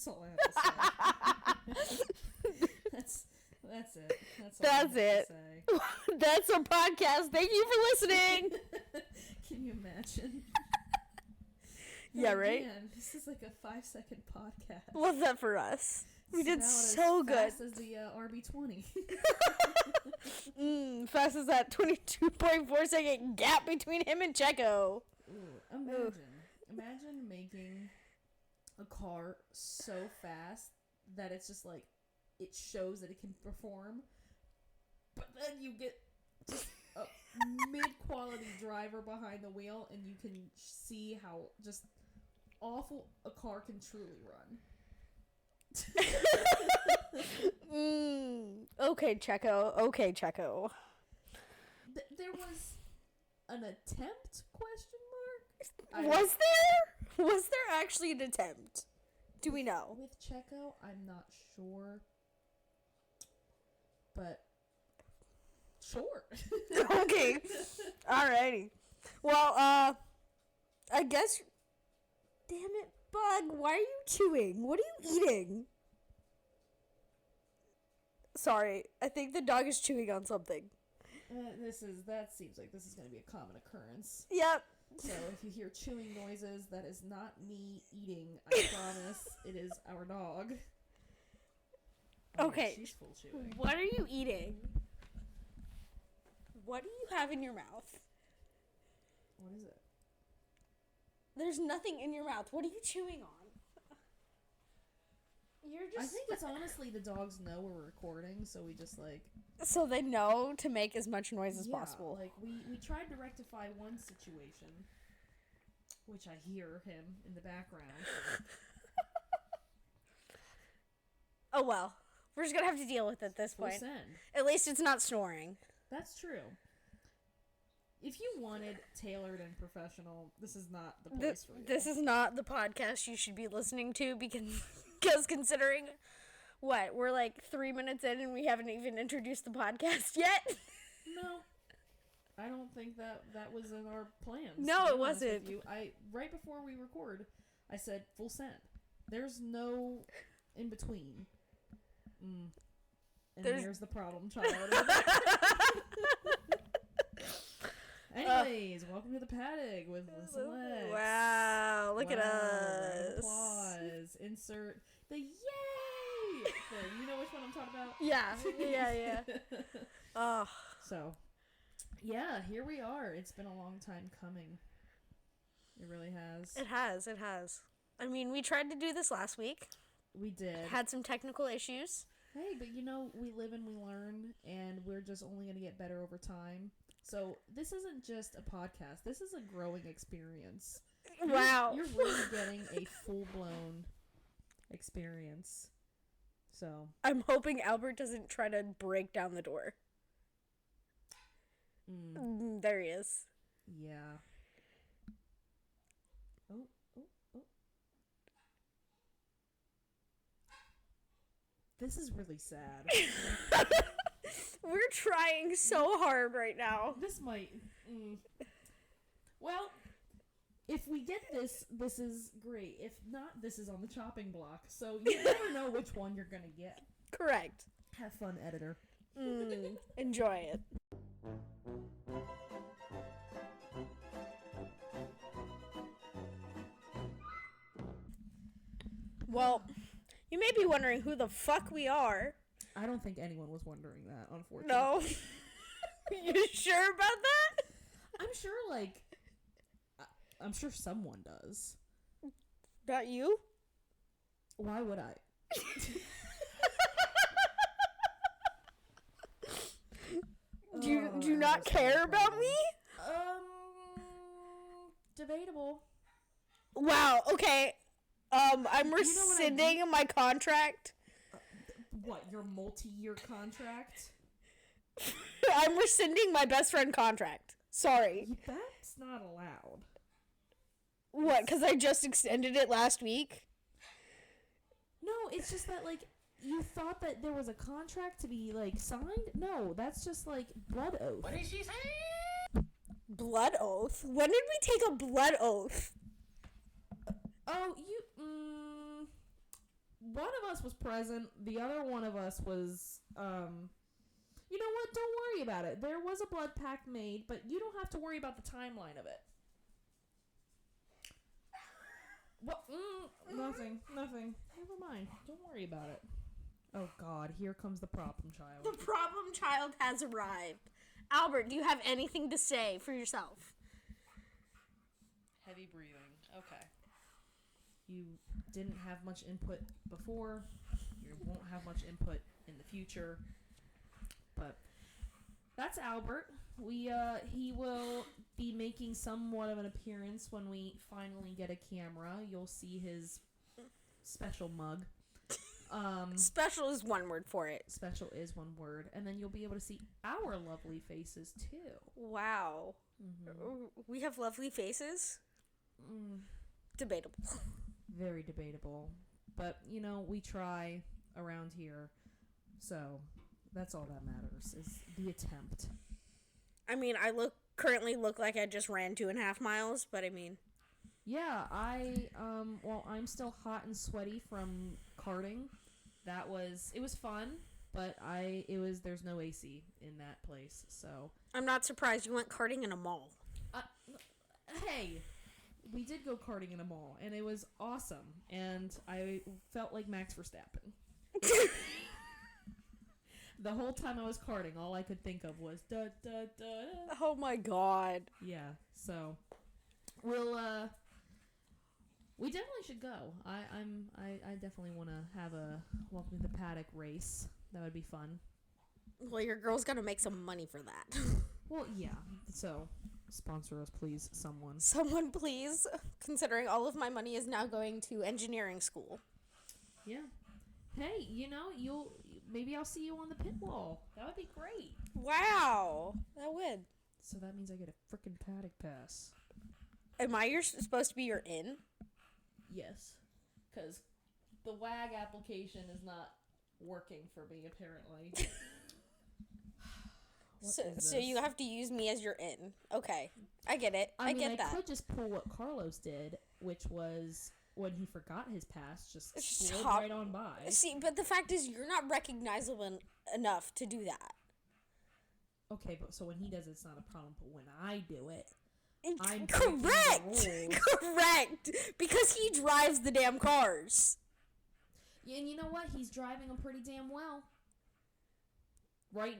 That's all I have to say. That's it. That's all I have it. to say. That's our podcast. Thank you for listening. Can you imagine? Yeah, right? Man, this is like a 5-second podcast. What's that for us? We did so good. Fast as the RB20. Fast as that 22.4 second gap between him and Checo. Ooh, imagine making a car so fast that it's just like it shows that it can perform, but then you get just a mid-quality driver behind the wheel and you can see how just awful a car can truly run. Okay, Checo. There was an attempt, question mark? Was there actually an attempt? Do we know? With Checo, I'm not sure. But sure. Okay. Alrighty. Well, I guess. Damn it, Bug! Why are you chewing? What are you eating? Sorry, I think the dog is chewing on something. That seems like this is going to be a common occurrence. Yep. So if you hear chewing noises, that is not me eating. I promise. It is our dog. Oh, okay. She's full chewing. What are you eating? What do you have in your mouth? What is it? There's nothing in your mouth. What are you chewing on? I think it's honestly the dogs know we're recording, so we just like... So they know to make as much noise as possible. Like we tried to rectify one situation, which I hear him in the background. Oh well. We're just gonna have to deal with it at this point. Send. At least it's not snoring. That's true. If you wanted tailored and professional, this is not the place for you. This is not the podcast you should be listening to because considering what, we're like 3 minutes in and we haven't even introduced the podcast yet. No. I don't think that was in our plans. No, it wasn't. Right before we record, I said full send. There's no in between. And there's the problem child. Anyways, welcome to the paddock with Lys and Lex. Wow, look at us. Round of applause. Insert the yay thing. You know which one I'm talking about? Yeah. Oh. So, yeah, here we are. It's been a long time coming. It really has. It has. I mean, we tried to do this last week. We did. Had some technical issues. Hey, but you know, we live and we learn, and we're just only going to get better over time. So this isn't just a podcast. This is a growing experience. Wow. You're really getting a full-blown experience. So I'm hoping Albert doesn't try to break down the door. There he is. Yeah. Oh. This is really sad. We're trying so hard right now. This might... Well, if we get this is great. If not, this is on the chopping block. So you never know which one you're going to get. Correct. Have fun, editor. Enjoy it. Well, you may be wondering who the fuck we are. I don't think anyone was wondering that, unfortunately. No. You sure about that? I'm sure someone does. Not you? Why would I? Do you not care about me? Debatable. Wow, okay. I'm rescinding my contract. What, your multi-year contract? I'm rescinding my best friend contract. Sorry. That's not allowed. What, because I just extended it last week? No, it's just that, like, you thought that there was a contract to be, like, signed? No, that's just, like, blood oath. What did she say? Blood oath? When did we take a blood oath? one of us was present. The other one of us was, you know what? Don't worry about it. There was a blood pact made, but you don't have to worry about the timeline of it. What? Nothing. Never mind. Don't worry about it. Oh, God. Here comes the problem child. The problem child has arrived. Albert, do you have anything to say for yourself? Heavy breathing. Okay. You didn't have much input before. You won't have much input in the future. But that's Albert. He will be making somewhat of an appearance when we finally get a camera. You'll see his special mug. Special is one word for it. Special is one word. And then you'll be able to see our lovely faces, too. Wow. Mm-hmm. We have lovely faces? Debatable. Very debatable. But, you know, we try around here. So, that's all that matters, is the attempt. I mean, I currently look like I just ran 2.5 miles, but I mean... Yeah, I'm still hot and sweaty from karting. It was fun, but there's no AC in that place, so. I'm not surprised you went karting in a mall. Hey, we did go karting in a mall, and it was awesome, and I felt like Max Verstappen. The whole time I was karting, all I could think of was da da da. Oh my god. Yeah, so we definitely should go. I definitely want to have a Welcome to the Paddock race. That would be fun. Well, your girl's gonna make some money for that. Well, yeah. So, sponsor us, please, someone. Someone, please. Considering all of my money is now going to engineering school. Yeah. Hey, you know, maybe I'll see you on the pit wall. That would be great. Wow, that would. So that means I get a frickin' paddock pass. Am I supposed to be your in? Yes, because the WAG application is not working for me, apparently. So you have to use me as your in. Okay, I get it. I get that. I could just pull what Carlos did, which was when he forgot his pass, just slid right on by. See, but the fact is, you're not recognizable enough to do that. Okay, but so when he does it, it's not a problem. But when I do it, I'm Correct! Because he drives the damn cars. Yeah, and you know what? He's driving them pretty damn well. Right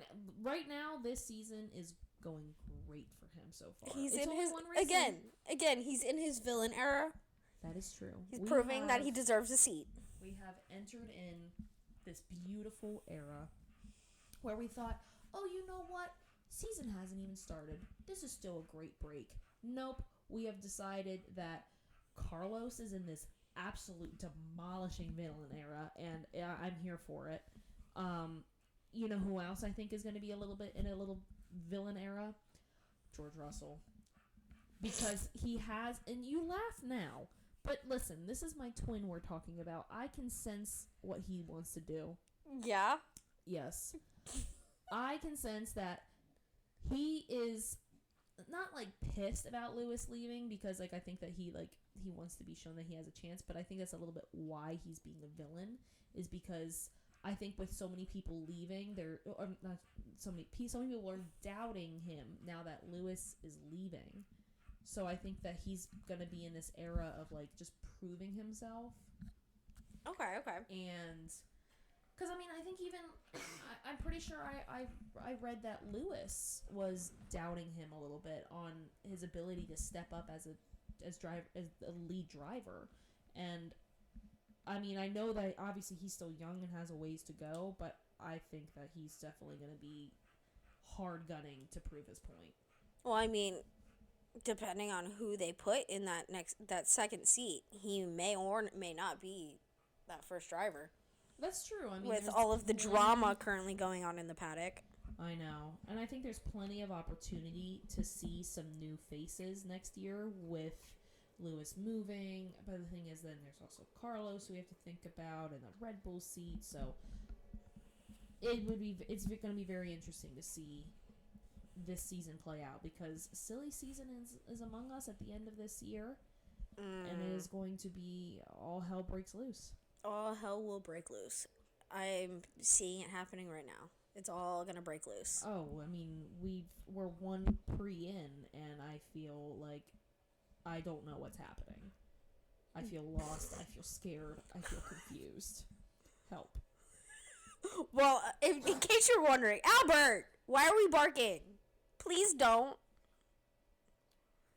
now, this season is going great for him so far. He's in his again. He's in his villain era. That is true. He's proving that he deserves a seat. We have entered in this beautiful era where we thought, oh, you know what? Season hasn't even started. This is still a great break. Nope. We have decided that Carlos is in this absolute demolishing villain era, and I'm here for it. You know who else I think is going to be a little villain era? George Russell. Because he has, and you laugh now, but listen, this is my twin we're talking about. I can sense what he wants to do. Yeah? Yes. I can sense that he is not, like, pissed about Lewis leaving, because, like, I think that he wants to be shown that he has a chance, but I think that's a little bit why he's being a villain, is because I think with so many people leaving, so many people are doubting him now that Lewis is leaving. So I think that he's gonna be in this era of like just proving himself. Okay. And because I mean, I think even I'm pretty sure I read that Lewis was doubting him a little bit on his ability to step up as a lead driver. And I mean, I know that obviously he's still young and has a ways to go, but I think that he's definitely going to be hard gunning to prove his point. Well, I mean, depending on who they put in that second seat, he may or may not be that first driver. That's true. I mean, with all of the drama currently going on in the paddock. I know. And I think there's plenty of opportunity to see some new faces next year with Lewis moving, but the thing is, then there's also Carlos who we have to think about, and the Red Bull seat. So it's going to be very interesting to see this season play out, because silly season is among us at the end of this year, and it is going to be all hell breaks loose. all hell will break loose. I'm seeing it happening right now. It's all gonna break loose. Oh, I mean, we're one pre in, and I feel like I don't know what's happening. I feel lost. I feel scared. I feel confused. Help. Well, in case you're wondering, Albert, why are we barking? Please don't.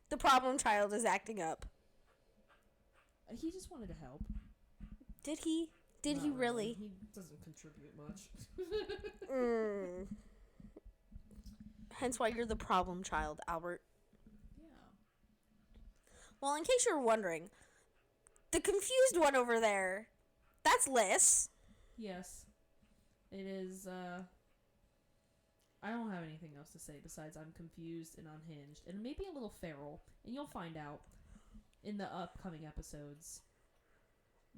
The problem child is acting up. He just wanted to help. Did he? Did Not he really? He doesn't contribute much. Hence why you're the problem child, Albert. Yeah. Well, in case you're wondering, the confused one over there, that's Lys. Yes. It is, I don't have anything else to say besides I'm confused and unhinged and maybe a little feral. And you'll find out in the upcoming episodes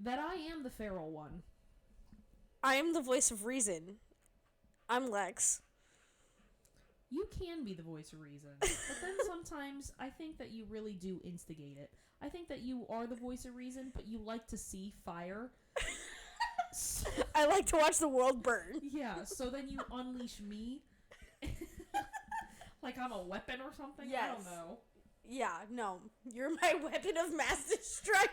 that I am the feral one. I am the voice of reason. I'm Lex. You can be the voice of reason, but then sometimes I think that you really do instigate it. I think that you are the voice of reason, but you like to see fire. I like to watch the world burn. Yeah, so then you unleash me. Like I'm a weapon or something? Yes. I don't know. Yeah, no. You're my weapon of mass destruction.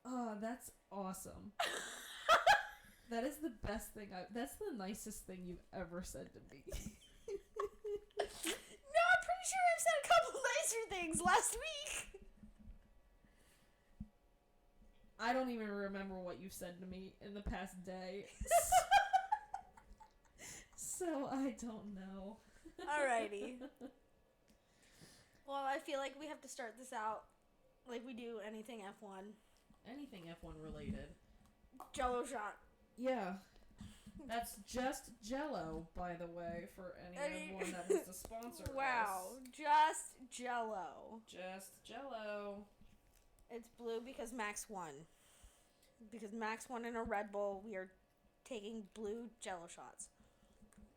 Oh, that's awesome. That is the best thing that's the nicest thing you've ever said to me. No, I'm pretty sure I've said a couple nicer things last week. I don't even remember what you said to me in the past day. So I don't know. Alrighty. Well, I feel like we have to start this out like we do anything F1. Anything F1 related. Jello shot. Yeah. That's just Jello, by the way, for anyone that wants to sponsor Wow, us. just Jello. Just Jello. It's blue because Max won. Because Max won in a Red Bull, we are taking blue Jello shots.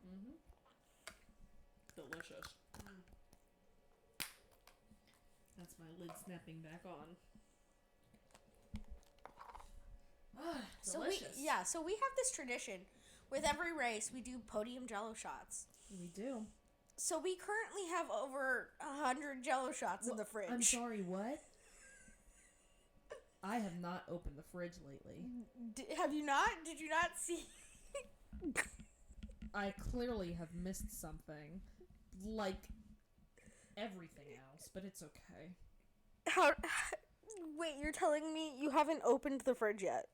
Mm-hmm. Delicious. That's my lid snapping back on. Delicious. So we have this tradition. With every race, we do podium Jello shots. We do. So we currently have over 100 Jello shots in the fridge. I'm sorry, what? I have not opened the fridge lately. Have you not? Did you not see? I clearly have missed something. Like everything else, but it's okay. Wait, you're telling me you haven't opened the fridge yet?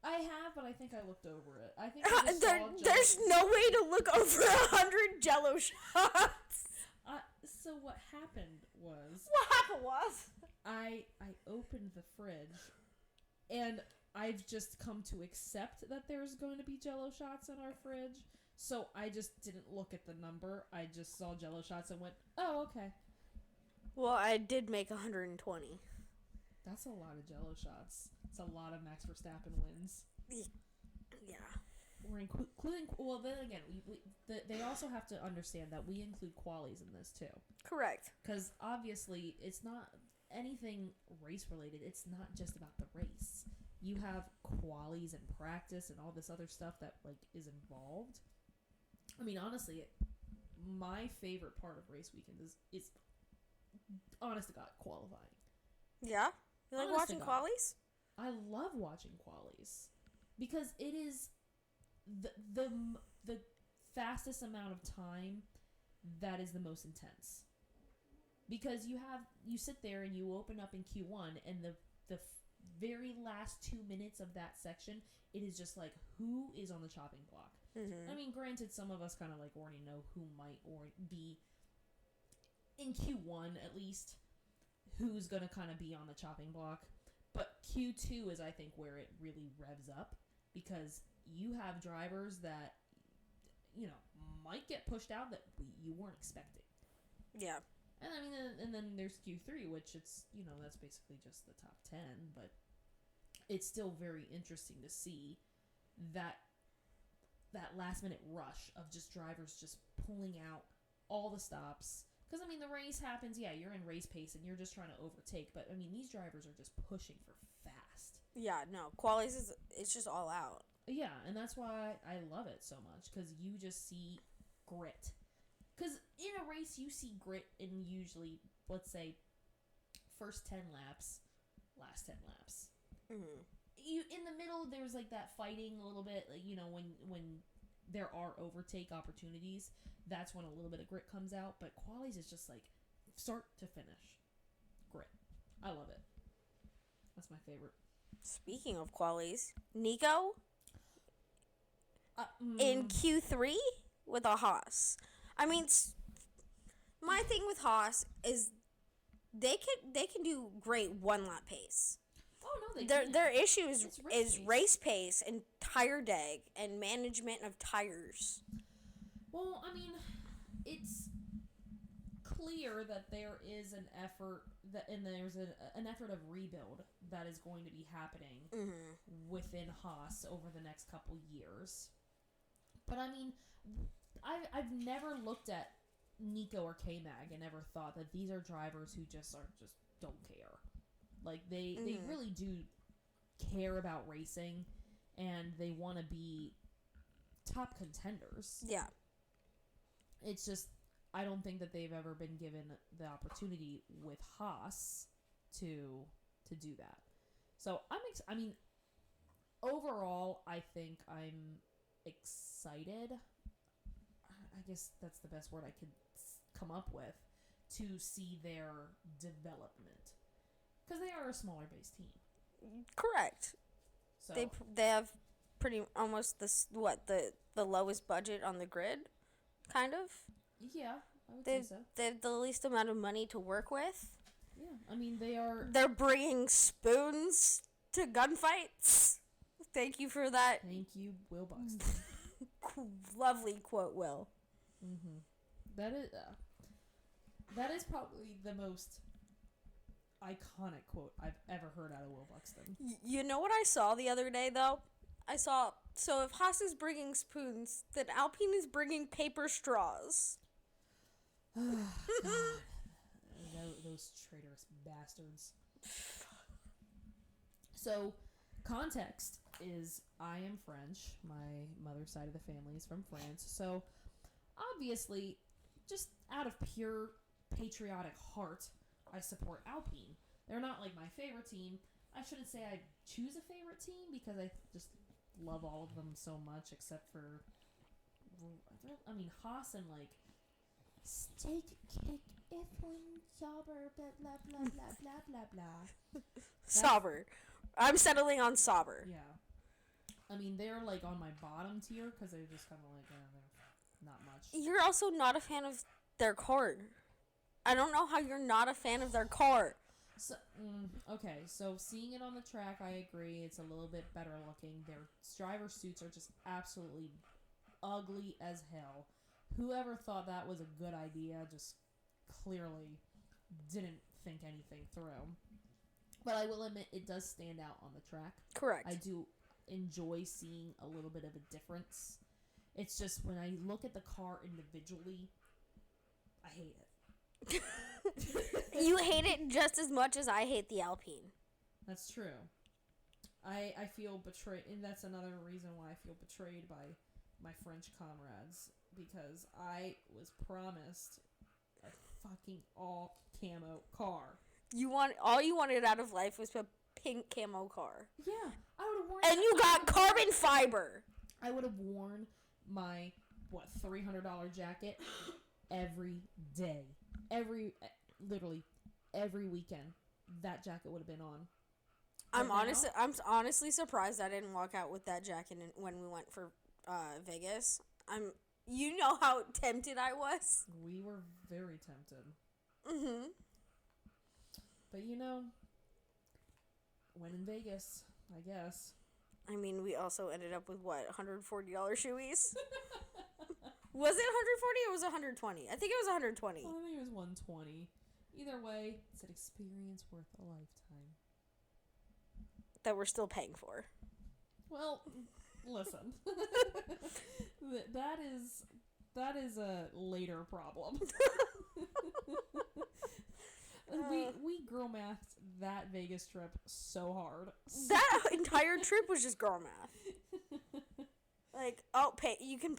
I have, but I think I looked over it. I think I just saw there's no way to look over 100 Jello shots. So what happened was... What happened was... I opened the fridge, and I've just come to accept that there's going to be Jello shots in our fridge. So I just didn't look at the number. I just saw Jello shots and went, oh, okay. Well, I did make 120. That's a lot of Jello shots. It's a lot of Max Verstappen wins. Yeah. We're including... Well, then again, they also have to understand that we include qualies in this, too. Correct. Because, obviously, it's not anything race-related. It's not just about the race. You have qualies and practice and all this other stuff that, like, is involved. I mean, honestly, my favorite part of race weekend is honest to God, qualifying. Yeah? You like watching qualies? I love watching qualies because it is the fastest amount of time that is the most intense. Because you sit there and you open up in Q1 and the very last 2 minutes of that section, it is just like who is on the chopping block. Mm-hmm. I mean, granted, some of us kind of like already know who might or be in Q1 at least, who's gonna kind of be on the chopping block. But Q2 is, I think, where it really revs up because you have drivers that, might get pushed out that you weren't expecting. Yeah. And I mean, and then there's Q3, which it's, that's basically just the top 10, but it's still very interesting to see that last minute rush of just drivers just pulling out all the stops, Because, I mean, the race happens, yeah, you're in race pace and you're just trying to overtake. But, I mean, these drivers are just pushing for fast. Yeah, no. Qualies it's just all out. Yeah, and that's why I love it so much. Because you just see grit. Because in a race, you see grit in usually, let's say, first 10 laps, last 10 laps. Mm-hmm. You in the middle, there's like that fighting a little bit, like, you know, when there are overtake opportunities, that's when a little bit of grit comes out. But qualies is just like start to finish grit. I love it. That's my favorite. Speaking of qualies, Nico in Q3 with a Haas. I mean, my thing with Haas is they can do great one lap pace. Oh no, they their issue is pace. race pace and tire deg and management of tires. Well, I mean, it's clear that there is an effort and there's an effort of rebuild that is going to be happening within Haas over the next couple years. But I mean, I've never looked at Nico or K-Mag and ever thought that these are drivers who just don't care. Like, they really do care about racing, and they want to be top contenders. Yeah. It's just, I don't think that they've ever been given the opportunity with Haas to do that. So, I mean, overall, I think I'm excited. I guess that's the best word I could come up with to see their development. Because they are a smaller base team. Correct. So they have pretty almost the lowest budget on the grid, kind of. Yeah, I would say so. They have the least amount of money to work with. Yeah, I mean They're bringing spoons to gunfights. Thank you for that. Thank you, Will Buxton. Lovely quote, Will. Mm-hmm. That is probably the most iconic quote I've ever heard out of Will Buxton. You know what I saw the other day, though? So if Haas is bringing spoons, then Alpine is bringing paper straws. God. Those traitorous bastards. So, context is I am French. My mother's side of the family is from France. So, obviously, just out of pure patriotic heart, I support Alpine. They're not like my favorite team. I shouldn't say I choose a favorite team because I just love all of them so much, except for, I mean, Haas and like steak cake F1 Sauber blah blah blah blah blah blah blah. Sauber. I'm settling on Sauber. Yeah. I mean, they're like on my bottom tier because they're just kind of like they're not much. You're also not a fan of their car. I don't know how you're not a fan of their car. So, okay, so seeing it on the track, I agree. It's a little bit better looking. Their driver suits are just absolutely ugly as hell. Whoever thought that was a good idea just clearly didn't think anything through. But I will admit, it does stand out on the track. Correct. I do enjoy seeing a little bit of a difference. It's just when I look at the car individually, I hate it. You hate it just as much as I hate the Alpine. That's true. I feel betrayed, and that's another reason why I feel betrayed by my French comrades, because I was promised a fucking all camo car. All you wanted out of life was a pink camo car. Yeah, I would have worn. And you got carbon fiber. I would have worn my $300 jacket every day. Literally every weekend, that jacket would have been on. I'm honestly surprised I didn't walk out with that jacket when we went for Vegas. You know how tempted I was. We were very tempted. Mhm. But when in Vegas, I guess. I mean, we also ended up with $140 shoeies. Was it 140 or was it 120? I think it was 120. Well, I think it was 120. Either way, it's an experience worth a lifetime. That we're still paying for. Well, listen. that is a later problem. We girl mathed that Vegas trip so hard. That entire trip was just girl math. Like, oh, you can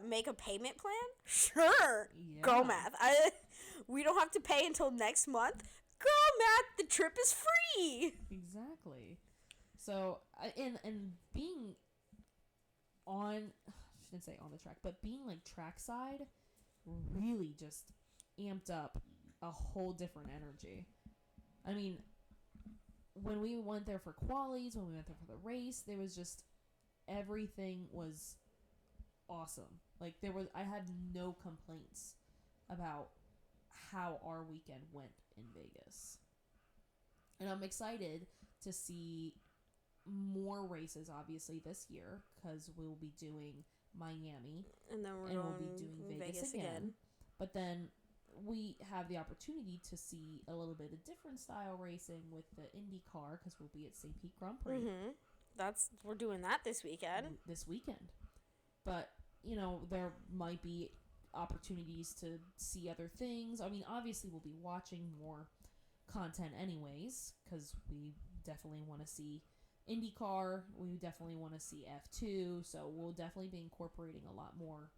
make a payment plan? Sure. Yeah. Girl math. We don't have to pay until next month. Girl math, the trip is free. Exactly. So, and being on, I shouldn't say on the track, but being like trackside really just amped up a whole different energy. I mean, when we went there for qualies, when we went there for the race, there was just, everything was awesome. Like, I had no complaints about how our weekend went in Vegas. And I'm excited to see more races, obviously, this year, because we'll be doing Miami. And then we'll be doing Vegas again. But then we have the opportunity to see a little bit of different style racing with the IndyCar, because we'll be at St. Pete Grand Prix. Mm-hmm. We're doing that this weekend. But, you know, there might be opportunities to see other things. I mean, obviously we'll be watching more content anyways, because we definitely want to see IndyCar. We definitely want to see F2. So we'll definitely be incorporating a lot more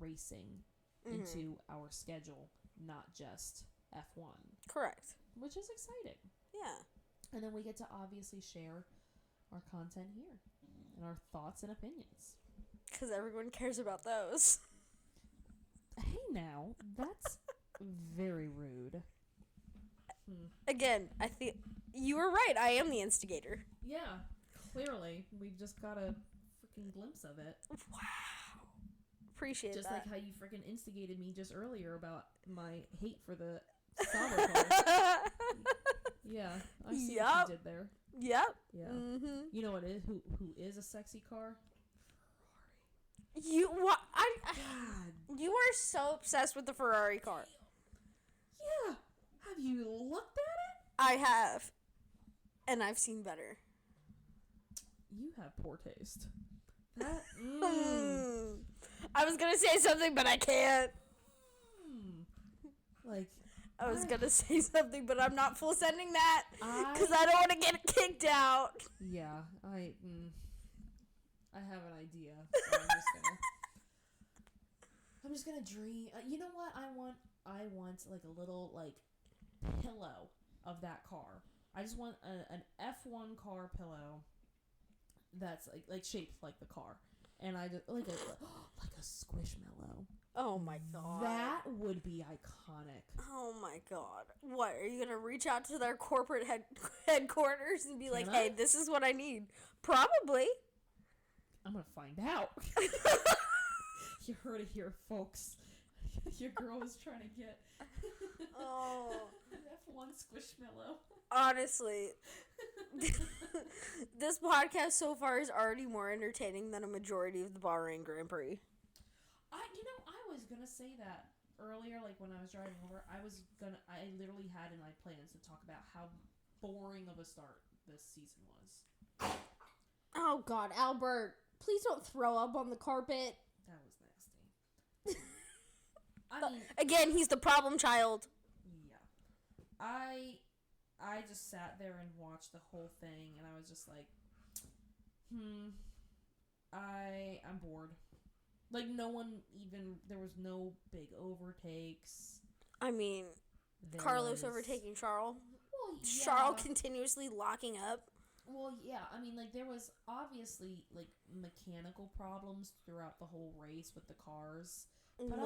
racing into our schedule, not just F1. Correct. Which is exciting. Yeah. And then we get to obviously share our content here and our thoughts and opinions. Because everyone cares about those. Hey now, that's very rude. Again, I think you were right. I am the instigator. Yeah, clearly. We've just got a freaking glimpse of it. Wow. Appreciate just that. Just like how you freaking instigated me just earlier about my hate for the Sauber car. Yeah, I see what you did there. Yep. Yeah. Mm-hmm. You know what is who is a sexy car? You what? You are so obsessed with the Ferrari car. Yeah. Have you looked at it? I have, and I've seen better. You have poor taste. That. I was gonna say something, but I can't. Like. I was gonna say something, but I'm not full sending that because I don't want to get kicked out. Yeah, I have an idea. So I'm just gonna dream. You know what? I want like a little like pillow of that car. I just want an F1 car pillow that's like shaped like the car, and I just like a squishmallow. Oh my god. That would be iconic. Oh my god. What, are you gonna reach out to their corporate headquarters and be like, hey, this is what I need? Probably. I'm gonna find out. You heard it here, folks. Your girl is trying to get an F1 squishmallow. Honestly, this podcast so far is already more entertaining than a majority of the Bahrain Grand Prix. I was gonna say that earlier, like when I was driving over, I literally had in my plans to talk about how boring of a start this season was. Oh god, Albert, please don't throw up on the carpet. That was nasty. I mean, again, he's the problem child. Yeah. I just sat there and watched the whole thing, and I was just like, I'm bored. Like, there was no big overtakes. I mean, Carlos overtaking Charles. Well, yeah. Charles continuously locking up. Well, yeah, I mean, like, there was obviously, like, mechanical problems throughout the whole race with the cars. But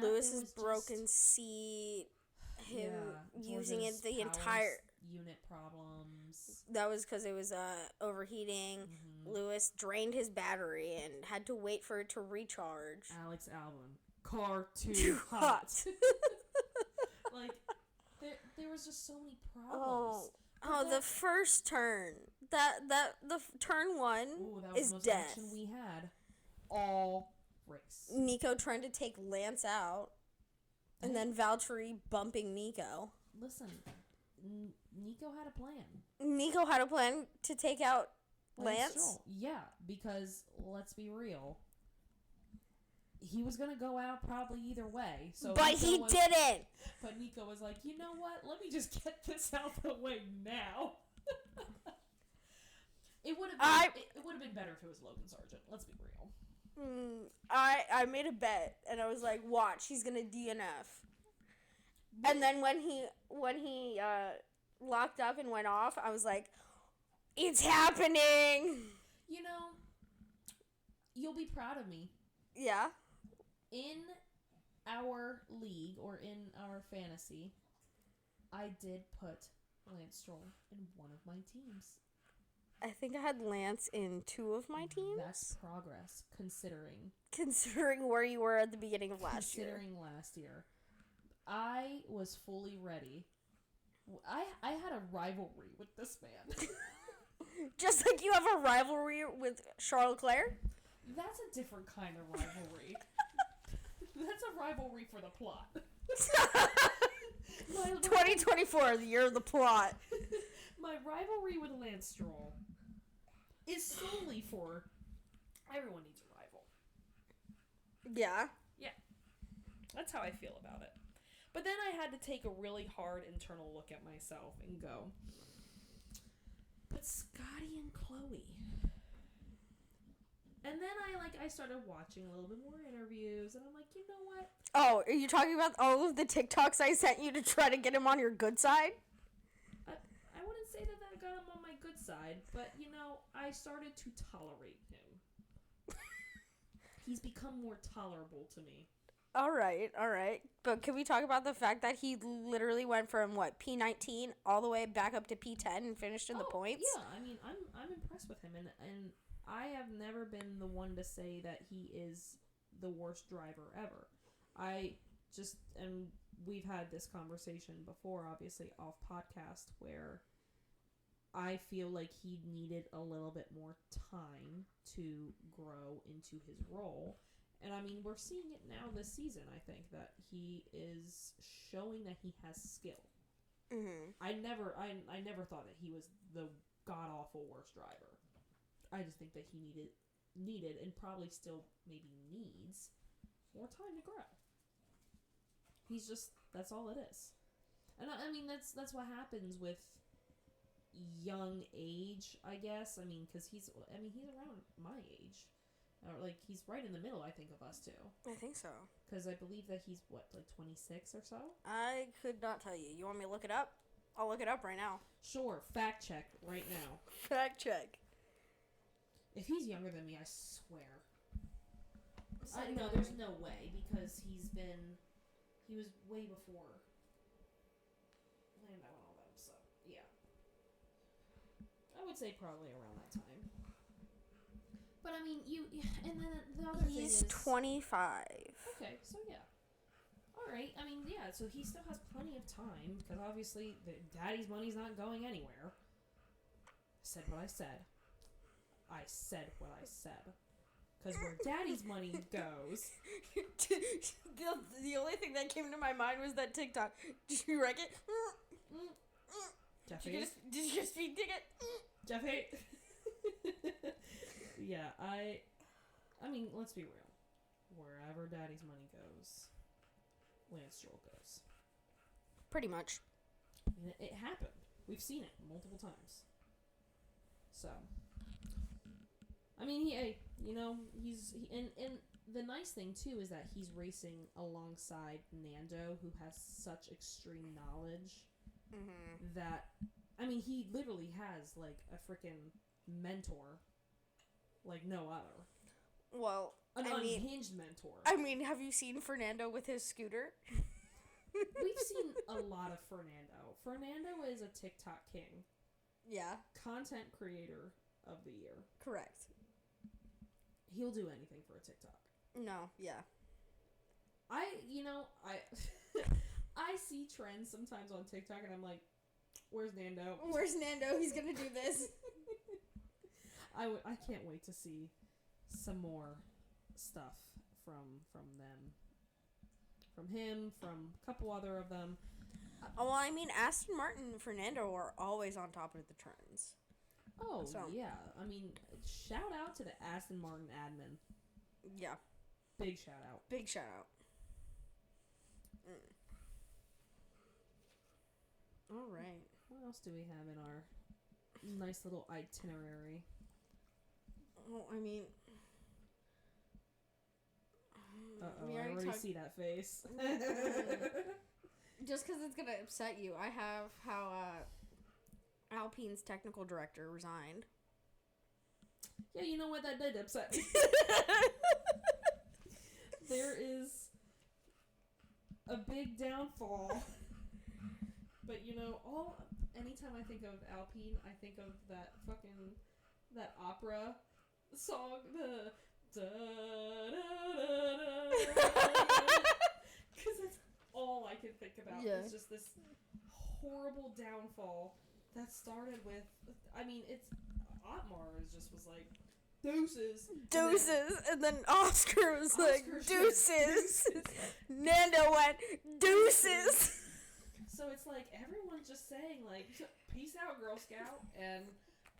Lewis's broken seat, him using it the entire... unit problems. That was because it was overheating. Mm-hmm. Lewis drained his battery and had to wait for it to recharge. Alex Albon, car too hot. Like, there was just so many problems. The first turn. The turn one is death. That was the most action we had all race. Nico trying to take Lance out, and then Valtteri bumping Nico. Listen, Nico had a plan. Nico had a plan to take out Lance? Yeah, because let's be real. he was gonna go out probably either way. So but he didn't. But Nico was like, you know what? Let me just get this out the way now. It would have been better if it was Logan Sargent. Let's be real. I made a bet and I was like, watch, he's gonna DNF. And then when he locked up and went off, I was like, it's happening. You know, you'll be proud of me. Yeah. In our league or in our fantasy, I did put Lance Stroll in one of my teams. I think I had Lance in 2 of my teams. That's progress, considering where you were at the beginning of last year. Considering last year. I was fully ready. I had a rivalry with this man. Just like you have a rivalry with Charles Leclerc? That's a different kind of rivalry. That's a rivalry for the plot. 2024, the year of the plot. My rivalry with Lance Stroll is solely for everyone needs a rival. Yeah. Yeah. That's how I feel about it. But then I had to take a really hard internal look at myself and go, but Scotty and Chloe. And then I started watching a little bit more interviews, and I'm like, you know what? Oh, are you talking about all of the TikToks I sent you to try to get him on your good side? I wouldn't say that got him on my good side, but, you know, I started to tolerate him. He's become more tolerable to me. All right. But can we talk about the fact that he literally went from, P19 all the way back up to P10 and finished in the points? Yeah, I mean, I'm impressed with him, and I have never been the one to say that he is the worst driver ever. And we've had this conversation before, obviously, off podcast, where I feel like he needed a little bit more time to grow into his role. And, I mean, we're seeing it now this season, I think, that he is showing that he has skill. Mm-hmm. I never thought that he was the god-awful worst driver. I just think that he needed and probably still maybe needs more time to grow. He's just, that's all it is. And I mean, that's what happens with young age, I guess. I mean, because he's around my age. Or, he's right in the middle, I think, of us two. I think so. Because I believe that he's, 26 or so? I could not tell you. You want me to look it up? I'll look it up right now. Sure, fact check right now. Fact check. If he's younger than me, I swear. No, there's no way, because he was way before Lando and all them, so, yeah. I would say probably around that time. But, I mean, and then the other thing is... He's 25. Okay, so yeah. Alright, I mean, yeah, so he still has plenty of time, because obviously daddy's money's not going anywhere. I said what I said. I said what I said. Because where daddy's money goes... the only thing that came to my mind was that TikTok. Did you wreck it? Jeffy? Did you just speed ticket? Jeffy? Yeah, I mean, let's be real. Wherever daddy's money goes, Lance Stroll goes. Pretty much. I mean, it happened. We've seen it multiple times. So, I mean, and the nice thing too is that he's racing alongside Nando, who has such extreme knowledge that, I mean, he literally has a freaking mentor like no other. Well, unhinged mentor. I mean, have you seen Fernando with his scooter? We've seen a lot of Fernando. Fernando is a TikTok king. Yeah. Content creator of the year. Correct. He'll do anything for a TikTok. No, yeah. I see trends sometimes on TikTok and I'm like, where's Nando? Where's Nando? He's gonna do this. I can't wait to see some more stuff from them. From him, from a couple other of them. Well, I mean, Aston Martin and Fernando are always on top of the trends. Oh, so. Yeah. I mean, shout out to the Aston Martin admin. Yeah. Big shout out. Big shout out. All right. What else do we have in our nice little itinerary? Well, I mean... Uh-oh, I already see that face. Just because it's going to upset you, I have how Alpine's technical director resigned. Yeah, you know what? That did upset me. There is a big downfall. But, you know, anytime I think of Alpine, I think of that opera song, the because that's all I can think about. Yeah. It's just this horrible downfall that started with, I mean, it's Otmar was like, deuces. And then Oscar was like, deuces. Nando went, deuces. So it's like, everyone's just saying, like, peace out, Girl Scout, and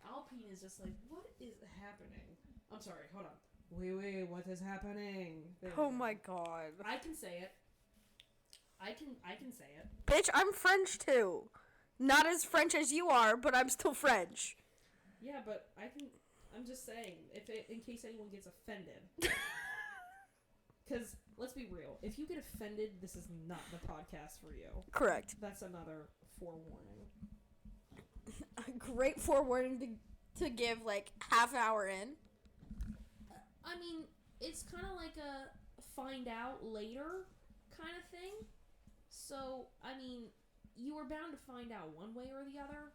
Alpine is just like, what is happening? I'm sorry, hold on. Wait, what is happening? Oh my god. I can say it. I can say it. Bitch, I'm French too. Not as French as you are, but I'm still French. Yeah, but I'm just saying, in case anyone gets offended. Because, let's be real, if you get offended, this is not the podcast for you. Correct. That's another forewarning. A great forewarning to give, like, half hour in. I mean, it's kind of like a find out later kind of thing. So, I mean, you were bound to find out one way or the other.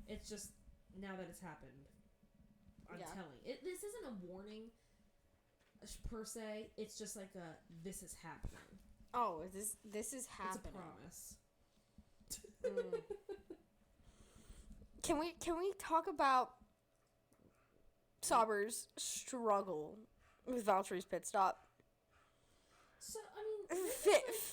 It's just, now that it's happened, I'm telling. This isn't a warning, per se. It's just like this is happening. Oh, this is happening. It's a promise. Can we talk about Sauber's struggle with Valtteri's pit stop? So, I mean...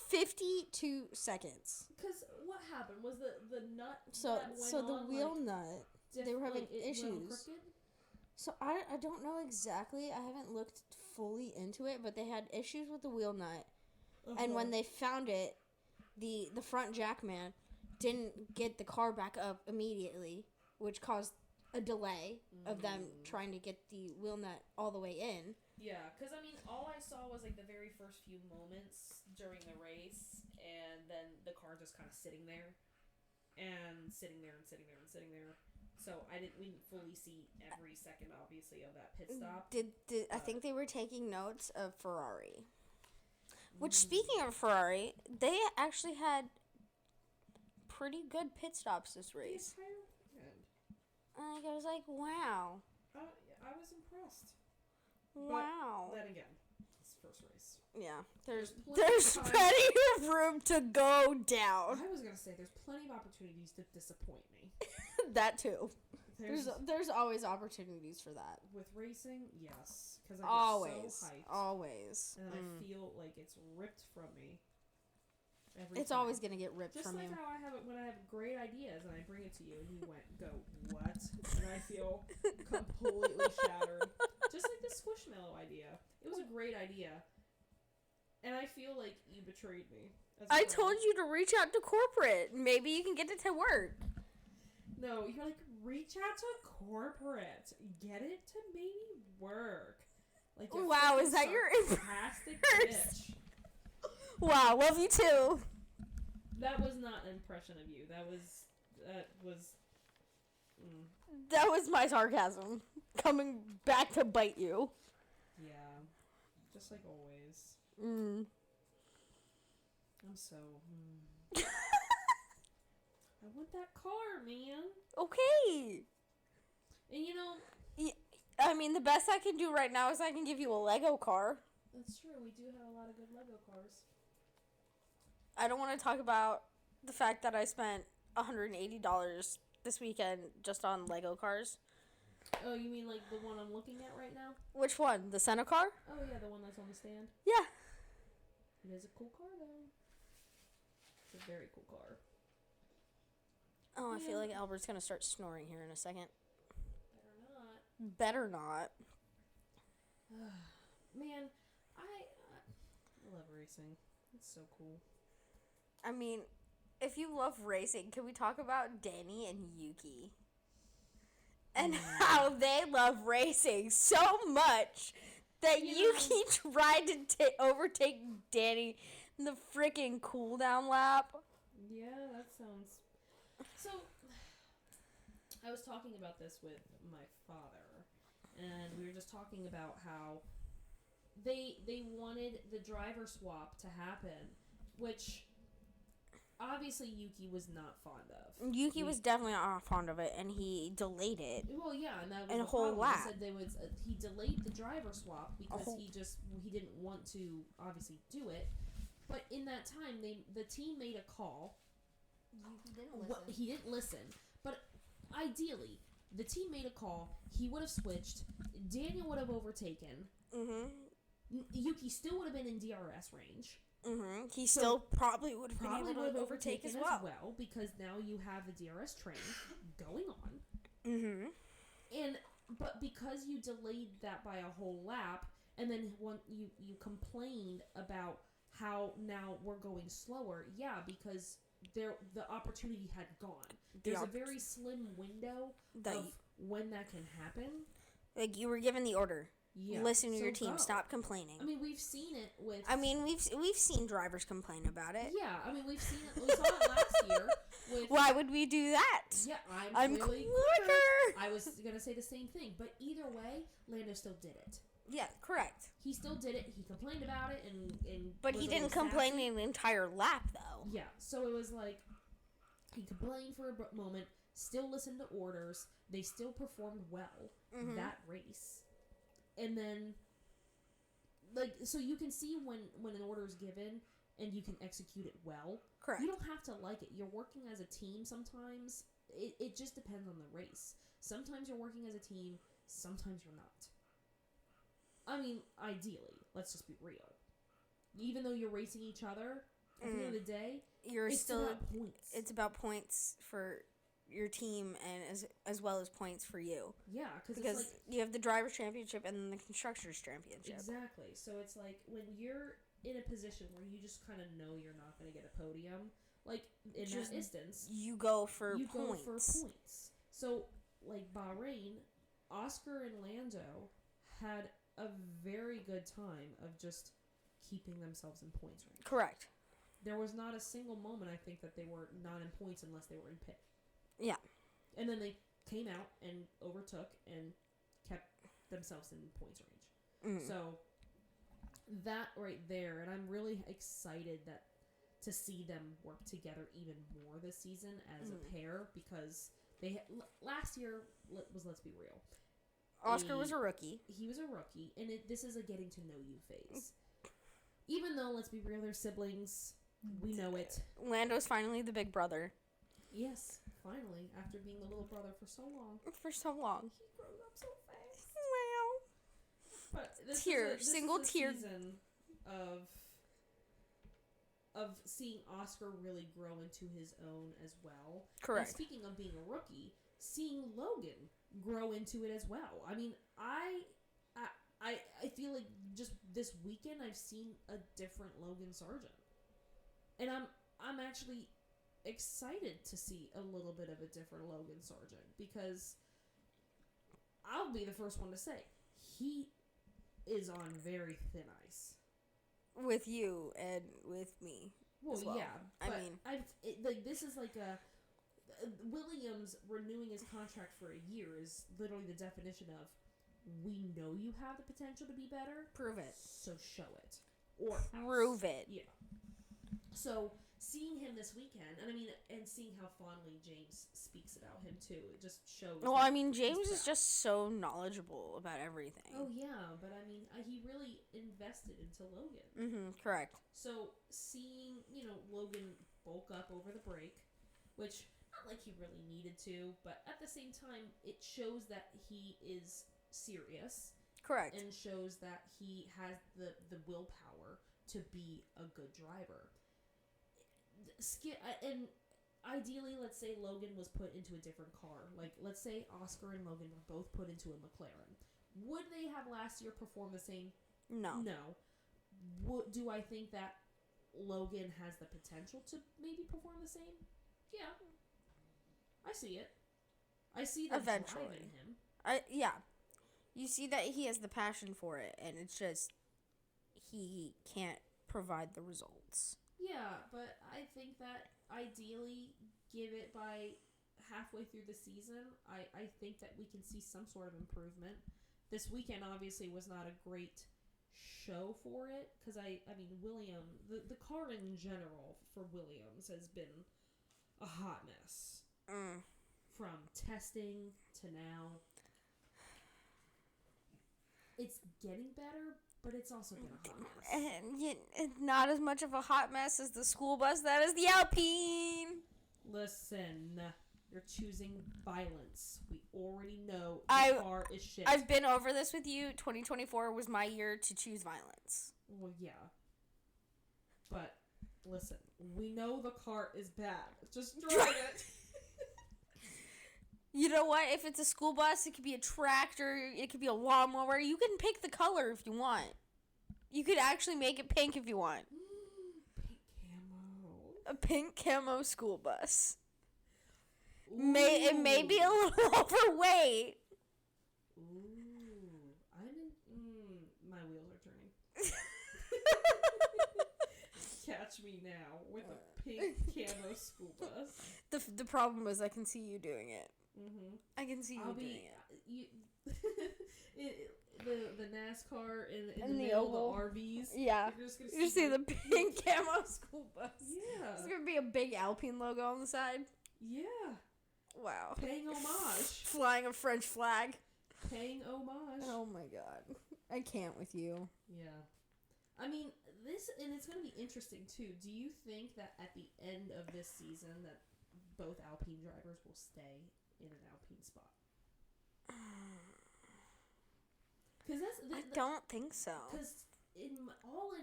52 seconds. Because what happened? Was the nut So the wheel nut, they were having issues. So I don't know exactly. I haven't looked fully into it, but they had issues with the wheel nut. Uh-huh. And when they found it, the front jackman didn't get the car back up immediately, which caused a delay of them trying to get the wheel nut all the way in. Yeah, because, I mean, all I saw was, like, the very first few moments during the race, and then the car just kind of sitting there, and sitting there. So we didn't fully see every second, obviously, of that pit stop. I think they were taking notes of Ferrari. Which, speaking of Ferrari, they actually had pretty good pit stops this race. I was like, wow. I was impressed. Wow. But then again, it's first race. Yeah. There's plenty of room to go down. I was going to say, there's plenty of opportunities to disappoint me. That too. There's always opportunities for that. With racing, yes. Because I get so hyped. Always. And then I feel like it's ripped from me. It's always going to get ripped just from you. Just like how I have it when I have great ideas and I bring it to you and you go, what? And I feel completely shattered. Just like the Squishmallow idea. It was a great idea. And I feel like you betrayed me. I told you to reach out to corporate. Maybe you can get it to work. No, you're like, reach out to corporate. Get it to maybe work. Like, wow, is that your sarcastic bitch? Wow, love you too. That was not an impression of you. That was my sarcasm coming back to bite you. Yeah, just like always. I'm so. I want that car, man. Okay. And you know. I mean, the best I can do right now is I can give you a Lego car. That's true. We do have a lot of good Lego cars. I don't want to talk about the fact that I spent $180 this weekend just on Lego cars. Oh, you mean like the one I'm looking at right now? Which one? The Senna car? Oh, yeah, the one that's on the stand? Yeah. It is a cool car, though. It's a very cool car. Oh, I feel like Albert's going to start snoring here in a second. Better not. Better not. Man, I love racing. It's so cool. I mean, if you love racing, can we talk about Danny and Yuki? And how they love racing so much that Yuki tried to overtake Danny in the freaking cooldown lap. Yeah, that sounds... So, I was talking about this with my father, and we were just talking about how they wanted the driver swap to happen, which obviously Yuki was not fond of. Yuki was definitely not fond of it, and he delayed it. Well, yeah, and that was and the a whole problem. lap. He said he delayed the driver swap because he didn't want to obviously do it. But in that time, the team made a call. Yuki didn't listen. Well, he didn't listen, but ideally, the team made a call. He would have switched. Daniel would have overtaken. Yuki still would have been in DRS range. He still probably would have been able to overtake as well because now you have the DRS train going on. But because you delayed that by a whole lap, and then you complained about how now we're going slower. Yeah, because the opportunity had gone. There's a very slim window of when that can happen. Like, you were given the order. Yeah. Listen to your team. Stop complaining. I mean, we've seen it with... I mean, we've seen drivers complain about it. Yeah, I mean, we've seen it. We saw it last year with... Why would we do that? Yeah, I'm clearly quicker. I was going to say the same thing. But either way, Lando still did it. Yeah, correct. He still did it. He complained about it and But he didn't complain an entire lap, though. Yeah, so it was like... He complained for a moment, still listened to orders. They still performed well that race. And then, like, so you can see when an order is given and you can execute it well. Correct. You don't have to like it. You're working as a team sometimes. It just depends on the race. Sometimes you're working as a team. Sometimes you're not. I mean, ideally, let's just be real. Even though you're racing each other, at the end of the day, it's about points. It's about points for your team and as well as points for you. Yeah, because it's like, you have the driver's championship and then the constructor's championship. Exactly. So it's like when you're in a position where you just kind of know you're not going to get a podium, like in that instance, you go for points. So like Bahrain, Oscar and Lando had a very good time of just keeping themselves in points range. Correct. There was not a single moment I think that they were not in points unless they were in pit. Yeah. And then they came out and overtook and kept themselves in points range. So that right there, and I'm really excited to see them work together even more this season as a pair because last year let's be real. Oscar was a rookie. He was a rookie, and this is a getting to know you phase. Even though, let's be real, they're siblings. We know it. Lando's finally the big brother. Yes, finally, after being the little brother for so long. He grows up so fast. Wow. But this single is a tear season of seeing Oscar really grow into his own as well. Correct. And speaking of being a rookie, seeing Logan grow into it as well. I mean, I feel like just this weekend I've seen a different Logan Sargent. And I'm actually excited to see a little bit of a different Logan Sargent because I'll be the first one to say he is on very thin ice with you and with me. Well, yeah, I mean, this is like Williams renewing his contract for a year is literally the definition of we know you have the potential to be better. Prove it. So show it. Or prove it. Yeah. So seeing him this weekend, and I mean, and seeing how fondly James speaks about him too, it just shows. Well, I mean, James is just so knowledgeable about everything. Oh yeah, but I mean, he really invested into Logan. Correct. So seeing Logan bulk up over the break, which not like he really needed to, but at the same time, it shows that he is serious. Correct. And shows that he has the willpower to be a good driver. And ideally, let's say Logan was put into a different car. Like, let's say Oscar and Logan were both put into a McLaren. Would they have last year performed the same? No. No. Do I think that Logan has the potential to maybe perform the same? Yeah. I see it. I see the drive in him. You see that he has the passion for it, and it's just he can't provide the results. Yeah, but I think that ideally, give it by halfway through the season, I think that we can see some sort of improvement. This weekend obviously was not a great show for it, because I mean, the car in general for Williams has been a hot mess. From testing to now. It's getting better, but it's also been a hot mess. And not as much of a hot mess as the school bus that is the Alpine. Listen, you're choosing violence. We already know the car is shit. I've been over this with you. 2024 was my year to choose violence. Well, yeah. But, listen, we know the car is bad. Just drive it. You know what? If it's a school bus, it could be a tractor, it could be a lawnmower. You can pick the color if you want. You could actually make it pink if you want. Pink camo. A pink camo school bus. It may be a little overweight. Ooh. My wheels are turning. Catch me now with a pink camo school bus. The problem is I can see you doing it. Mm-hmm. I can see you doing it. The NASCAR in the middle of the RVs. Yeah. You're just gonna you see the pink camo school bus. Yeah. There's going to be a big Alpine logo on the side. Yeah. Wow. Paying homage. Flying a French flag. Paying homage. Oh my god. I can't with you. Yeah. I mean, and it's going to be interesting too. Do you think that at the end of this season that both Alpine drivers will stay in an Alpine spot? Because I don't think so. Because in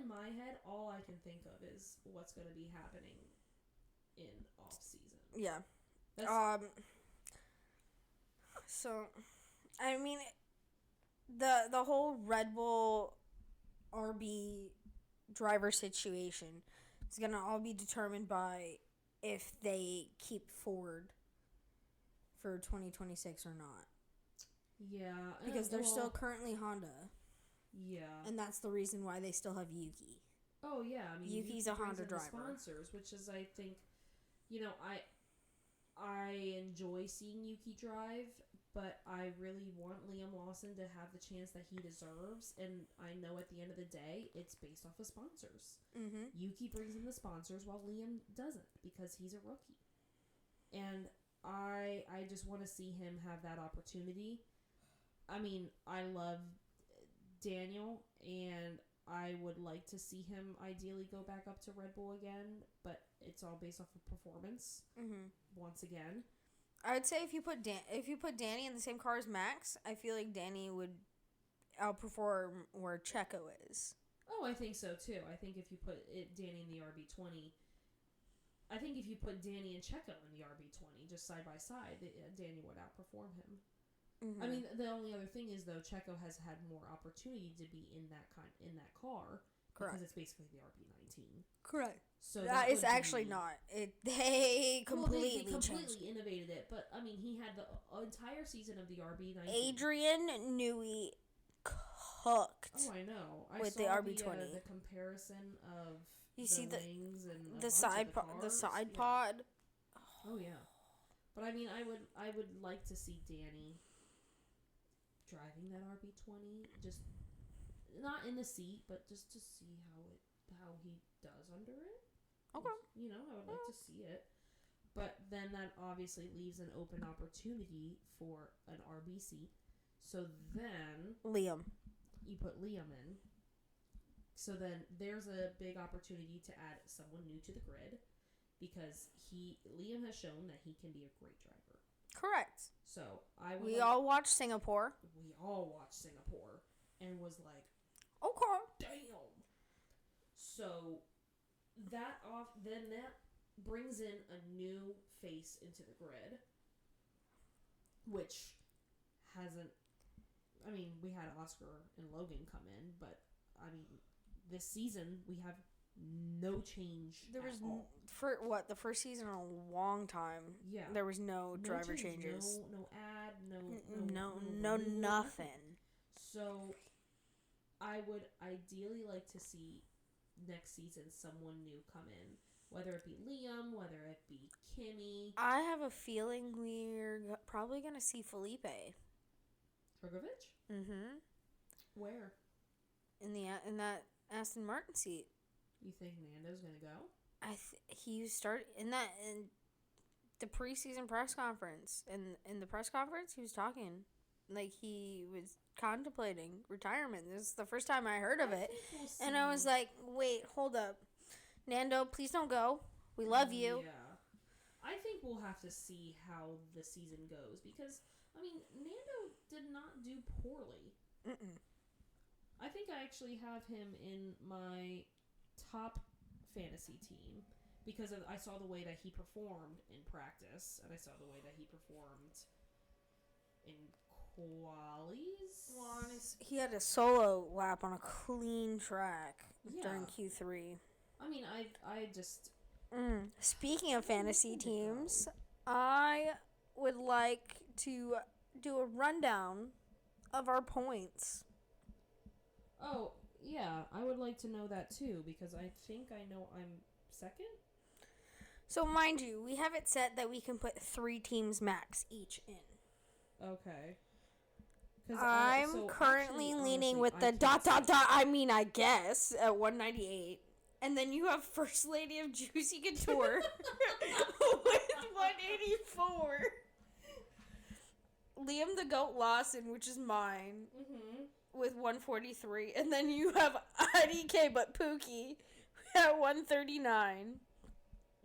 my head, all I can think of is what's going to be happening in off season. Yeah. So, I mean, the whole Red Bull RB driver situation is gonna all be determined by if they keep Ford for 2026 or not. Yeah. Because they're still currently Honda. Yeah. And that's the reason why they still have Yuki. Oh, yeah. I mean, Yuki's a Honda driver. Sponsors, which is, I think, I enjoy seeing Yuki drive, but I really want Liam Lawson to have the chance that he deserves, and I know at the end of the day, it's based off of sponsors. Mm-hmm. Yuki brings in the sponsors while Liam doesn't, because he's a rookie. And I just want to see him have that opportunity. I mean, I love Daniel, and I would like to see him ideally go back up to Red Bull again, but it's all based off of performance. Mm-hmm. Once again, I would say if you put Danny in the same car as Max, I feel like Danny would outperform where Checo is. Oh, I think so too. I think if you put Danny in the RB20, I think if you put Danny and Checo in the RB20 just side by side, Danny would outperform him. Mm-hmm. I mean, the only other thing is though, Checo has had more opportunity to be in that car. Correct. Because it's basically the RB19. Correct. So that is actually not. They completely changed. Innovated it, but I mean, he had the entire season of the RB19. Adrian Newey cooked. Oh, I know. With saw the RB20, the comparison of wings and the side pod. Oh yeah, but I mean, I would like to see Danny driving that RB20, just not in the seat, but just to see how he does under it. Okay. I would like to see it. But then that obviously leaves an open opportunity for an RB seat. So then Liam. You put Liam in. So then there's a big opportunity to add someone new to the grid, because Liam has shown that he can be a great driver. Correct. So we all watched Singapore. We all watched Singapore and was like, okay, damn. So that brings in a new face into the grid, which hasn't. I mean, we had Oscar and Logan come in, but I mean, this season we have no change. There was all. the first season in a long time. Yeah. There was no driver changes. No ad, No nothing. So I would ideally like to see next season someone new come in, whether it be Liam, whether it be Kimmy. I have a feeling we're probably gonna see Felipe. Drogovic? Mm-hmm. Where? In that Aston Martin seat. You think Nando's gonna go? He started in the preseason press conference. In the press conference, he was talking like he was contemplating retirement. This is the first time I heard of it, and I was like, "Wait, hold up, Nando, please don't go. We love you." Yeah, I think we'll have to see how the season goes because Nando did not do poorly. Mm-mm. I think I actually have him in my top fantasy team because I saw the way that he performed in practice and I saw the way that he performed in qualies. Well, he had a solo lap on a clean track during Q3. I just... Speaking of fantasy teams, I would like to do a rundown of our points. Oh, yeah, I would like to know that too, because I think I know I'm second? So, mind you, we have it set that we can put 3 teams max each in. Okay. I'm currently leaning with the ... I guess, at 198. And then you have First Lady of Juicy Couture with 184. Liam the Goat Lawson, which is mine, with 143. And then you have IDK but Pookie at 139.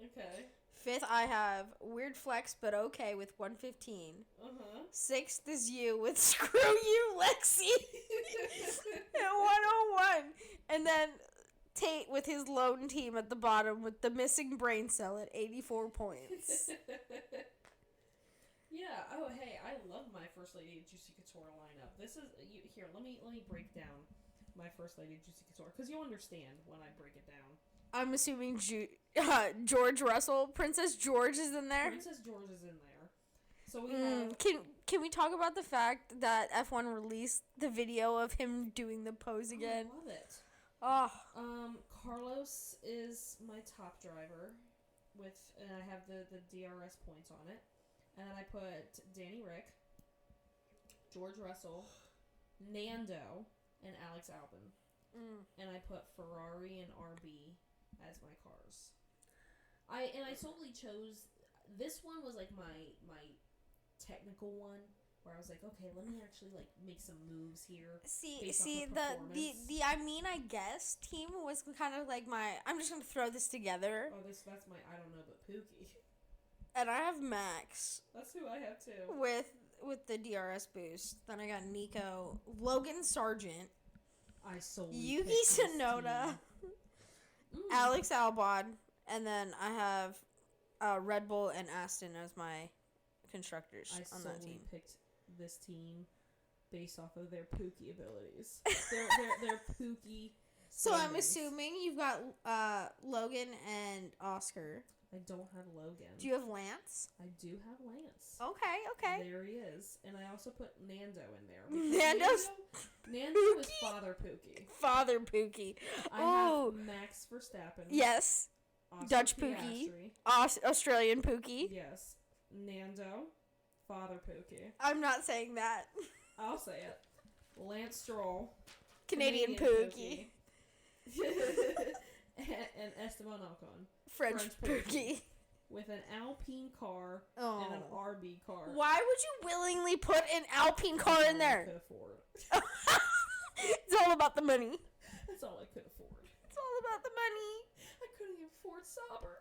Okay. 5th, I have Weird Flex but Okay with 115. 6th is you with Screw You Lexi at 101. And then Tate with his lone team at the bottom with the missing brain cell at 84 points. Yeah. Oh, hey, I love my First Lady Juicy Couture lineup. This is here. Let me break down my First Lady Juicy Couture because you'll understand when I break it down. I'm assuming George Russell, Princess George is in there. Princess George is in there. So we have. Can we talk about the fact that F1 released the video of him doing the pose again? I love it. Oh. Carlos is my top driver and I have the DRS points on it. And then I put Danny Rick, George Russell, Nando, and Alex Albon. And I put Ferrari and RB as my cars. I solely chose this one was like my technical one where I was like, okay, let me actually like make some moves here. See the I guess team was kind of like I'm just gonna throw this together. Oh, that's my I don't know but Pookie. And I have Max. That's who I have too. With the DRS boost. Then I got Nico, Logan Sargent, I solely Yuki Tsunoda, Alex Albon, and then I have Red Bull and Aston as my constructors on that team. I solely picked this team based off of their Pookie abilities. Their Pookie. So I'm assuming you've got Logan and Oscar. I don't have Logan. Do you have Lance? I do have Lance. Okay. There he is. And I also put Nando in there. Nando is Father Pookie. Father Pookie. I have Max Verstappen. Yes. Oscar Dutch Piastri. Pookie. Australian Pookie. Yes. Nando. Father Pookie. I'm not saying that. I'll say it. Lance Stroll. Canadian Pookie. and Esteban Ocon. French Pookie. With an Alpine car and an RB car. Why would you willingly put an Alpine car in there? I could afford. It's all about the money. That's all I could afford. It's all about the money. I couldn't even afford Sauber.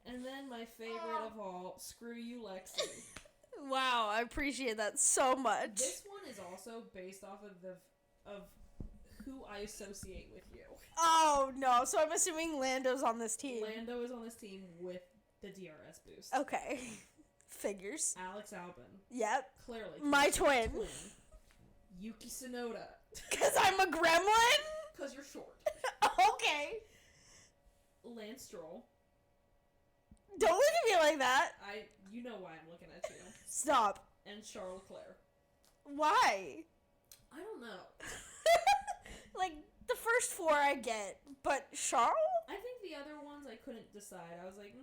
And then my favorite of all, Screw You Lexi. Wow, I appreciate that so much. This one is also based off of who I associate with you. Oh, no. So I'm assuming Lando's on this team. Lando is on this team with the DRS boost. Okay. Figures. Alex Albon. Yep. Clearly. My twin. Yuki Tsunoda. Because I'm a gremlin? Because you're short. Okay. Lance Stroll. Don't look at me like that. You know why I'm looking at you. Stop. And Charles Leclerc. Why? I don't know. Like, the first 4 I get, but Charles? I think the other ones I couldn't decide. I was like,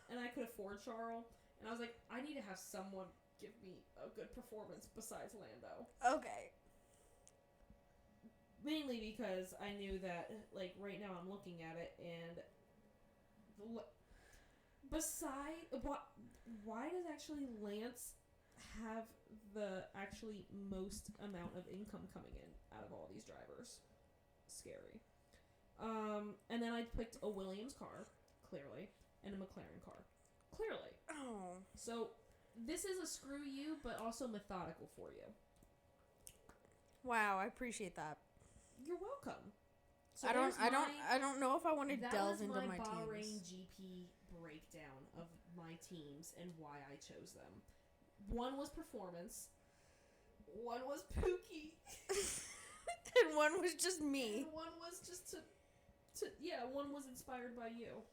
and I could afford Charles. And I was like, I need to have someone give me a good performance besides Lando. Okay. Mainly because I knew that, like, right now I'm looking at it, and why does actually Lance have the actually most amount of income coming in out of all these drivers? Scary. And then I picked a Williams car, clearly, and a McLaren car, clearly. Oh. So this is a screw you, but also methodical for you. Wow, I appreciate that. You're welcome. So I don't know if I want to delve into my That was my Bahrain teams. GP breakdown of my teams and why I chose them. One was performance. One was Pookie. And one was just me. And one was just one was inspired by you.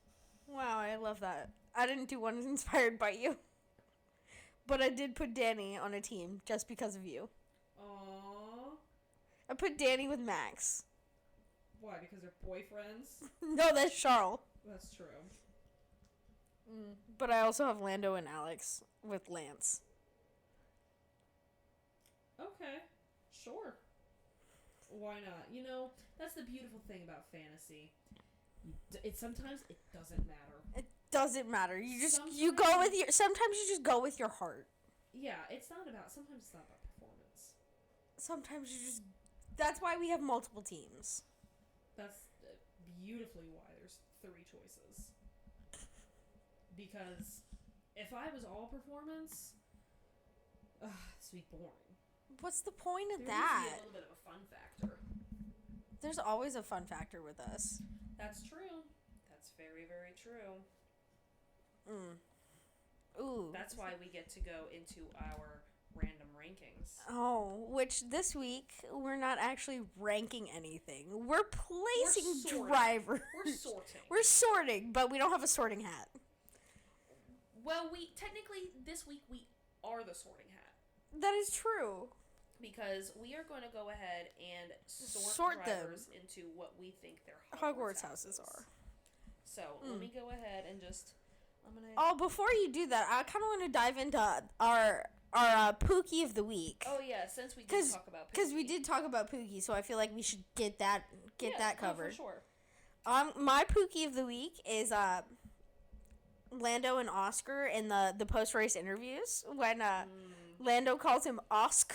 Wow, I love that. I didn't do one inspired by you. But I did put Danny on a team just because of you. Aww. I put Danny with Max. Why? Because they're boyfriends? No, that's Charles. That's true. But I also have Lando and Alex with Lance. Okay. Sure. Why not? You know, that's the beautiful thing about fantasy. Sometimes it doesn't matter. It doesn't matter. Sometimes you just go with your heart. Yeah, sometimes it's not about performance. Sometimes that's why we have multiple teams. That's beautifully why there's 3 choices. Because if I was all performance, this would be boring. What's the point of There that? needs to be a little bit of a fun factor. There's always a fun factor with us. That's true. That's very, very true. Ooh. That's why we get to go into our random rankings. Oh, which this week we're not actually ranking anything. We're placing drivers. We're sorting. We're sorting, but we don't have a sorting hat. Well, technically this week we are the sorting hat. That is true. Because we are going to go ahead and sort drivers them into what we think their Hogwarts houses are. So let me go ahead and just. Before you do that, I kind of want to dive into our Pookie of the week. Oh yeah, since we did talk about Pookie. Because we did talk about Pookie, so I feel like we should get that covered. For sure. My Pookie of the week is Lando and Oscar in the post race interviews when Lando calls him Osk.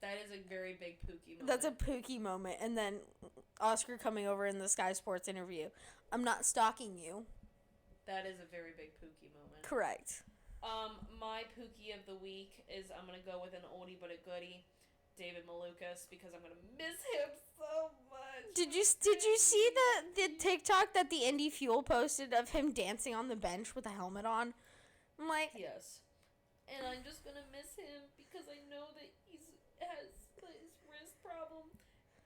That is a very big Pookie moment. That's a Pookie moment. And then Oscar coming over in the Sky Sports interview. I'm not stalking you. That is a very big Pookie moment. Correct. My Pookie of the week is I'm going to go with an oldie but a goodie, David Malukas, because I'm going to miss him so much. Did you see the TikTok that the Indy Fuel posted of him dancing on the bench with a helmet on? I'm like... Yes. And I'm just going to miss him because I know that he has his wrist problem,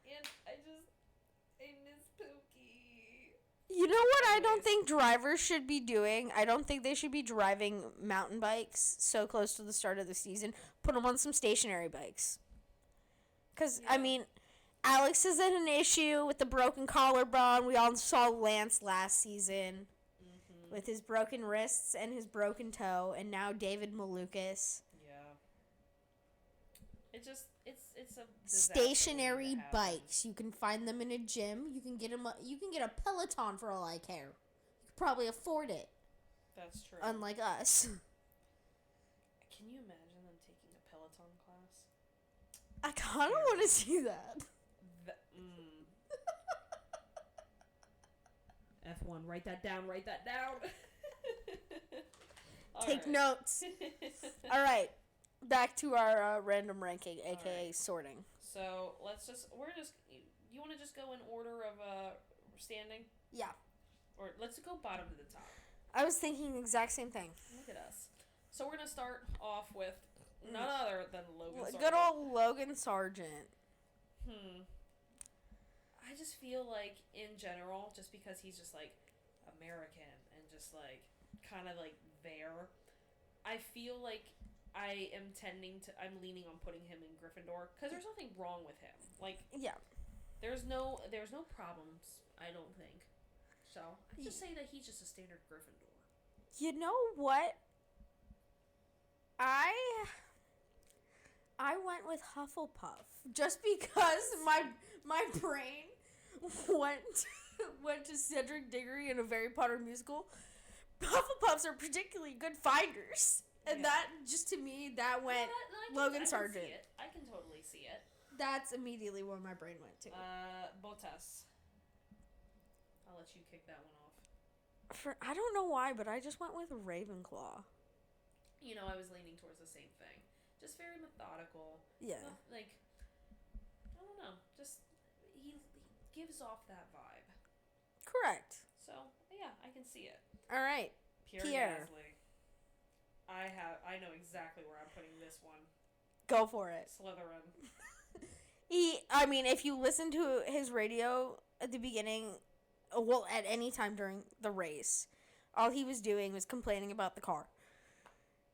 and I miss Pookie. You know what I don't think drivers should be doing? I don't think they should be driving mountain bikes so close to the start of the season. Put them on some stationary bikes. Because, I mean, Alex is in an issue with the broken collarbone. We all saw Lance last season with his broken wrists and his broken toe. And now David Malukas. Yeah. It's a stationary bikes. You can find them in a gym. You can get a Peloton for all I care. You could probably afford it. That's true. Unlike us. Can you imagine them taking a Peloton class? I kind of want to see that. F1, write that down. Take notes. All right. Back to our random ranking, aka sorting. So you want to just go in order of standing? Yeah. Or let's go bottom to the top. I was thinking the exact same thing. Look at us. So we're going to start off with None other than Logan Sargent. Good old Logan Sargent. I just feel like, in general, just because he's just, like, American and just, like, kind of, like, there, I feel like I'm leaning on putting him in Gryffindor, because there's nothing wrong with him. Like, yeah. There's no problems, I don't think. So, I just say that he's just a standard Gryffindor. You know what? I went with Hufflepuff just because my brain went to Cedric Diggory in a Harry Potter musical. Hufflepuffs are particularly good finders, and that just to me that went Logan Sargent. I can totally see it. That's immediately where my brain went to. Bottas. I'll let you kick that one off. I don't know why, but I just went with Ravenclaw. You know, I was leaning towards the same thing. Just very methodical. Yeah. Like, I don't know. Just, he gives off that vibe. Correct. So, yeah, I can see it. All right. Pierre. Gasly. I know exactly where I'm putting this one. Go for it. Slytherin. If you listen to his radio at the beginning, well, at any time during the race, all he was doing was complaining about the car.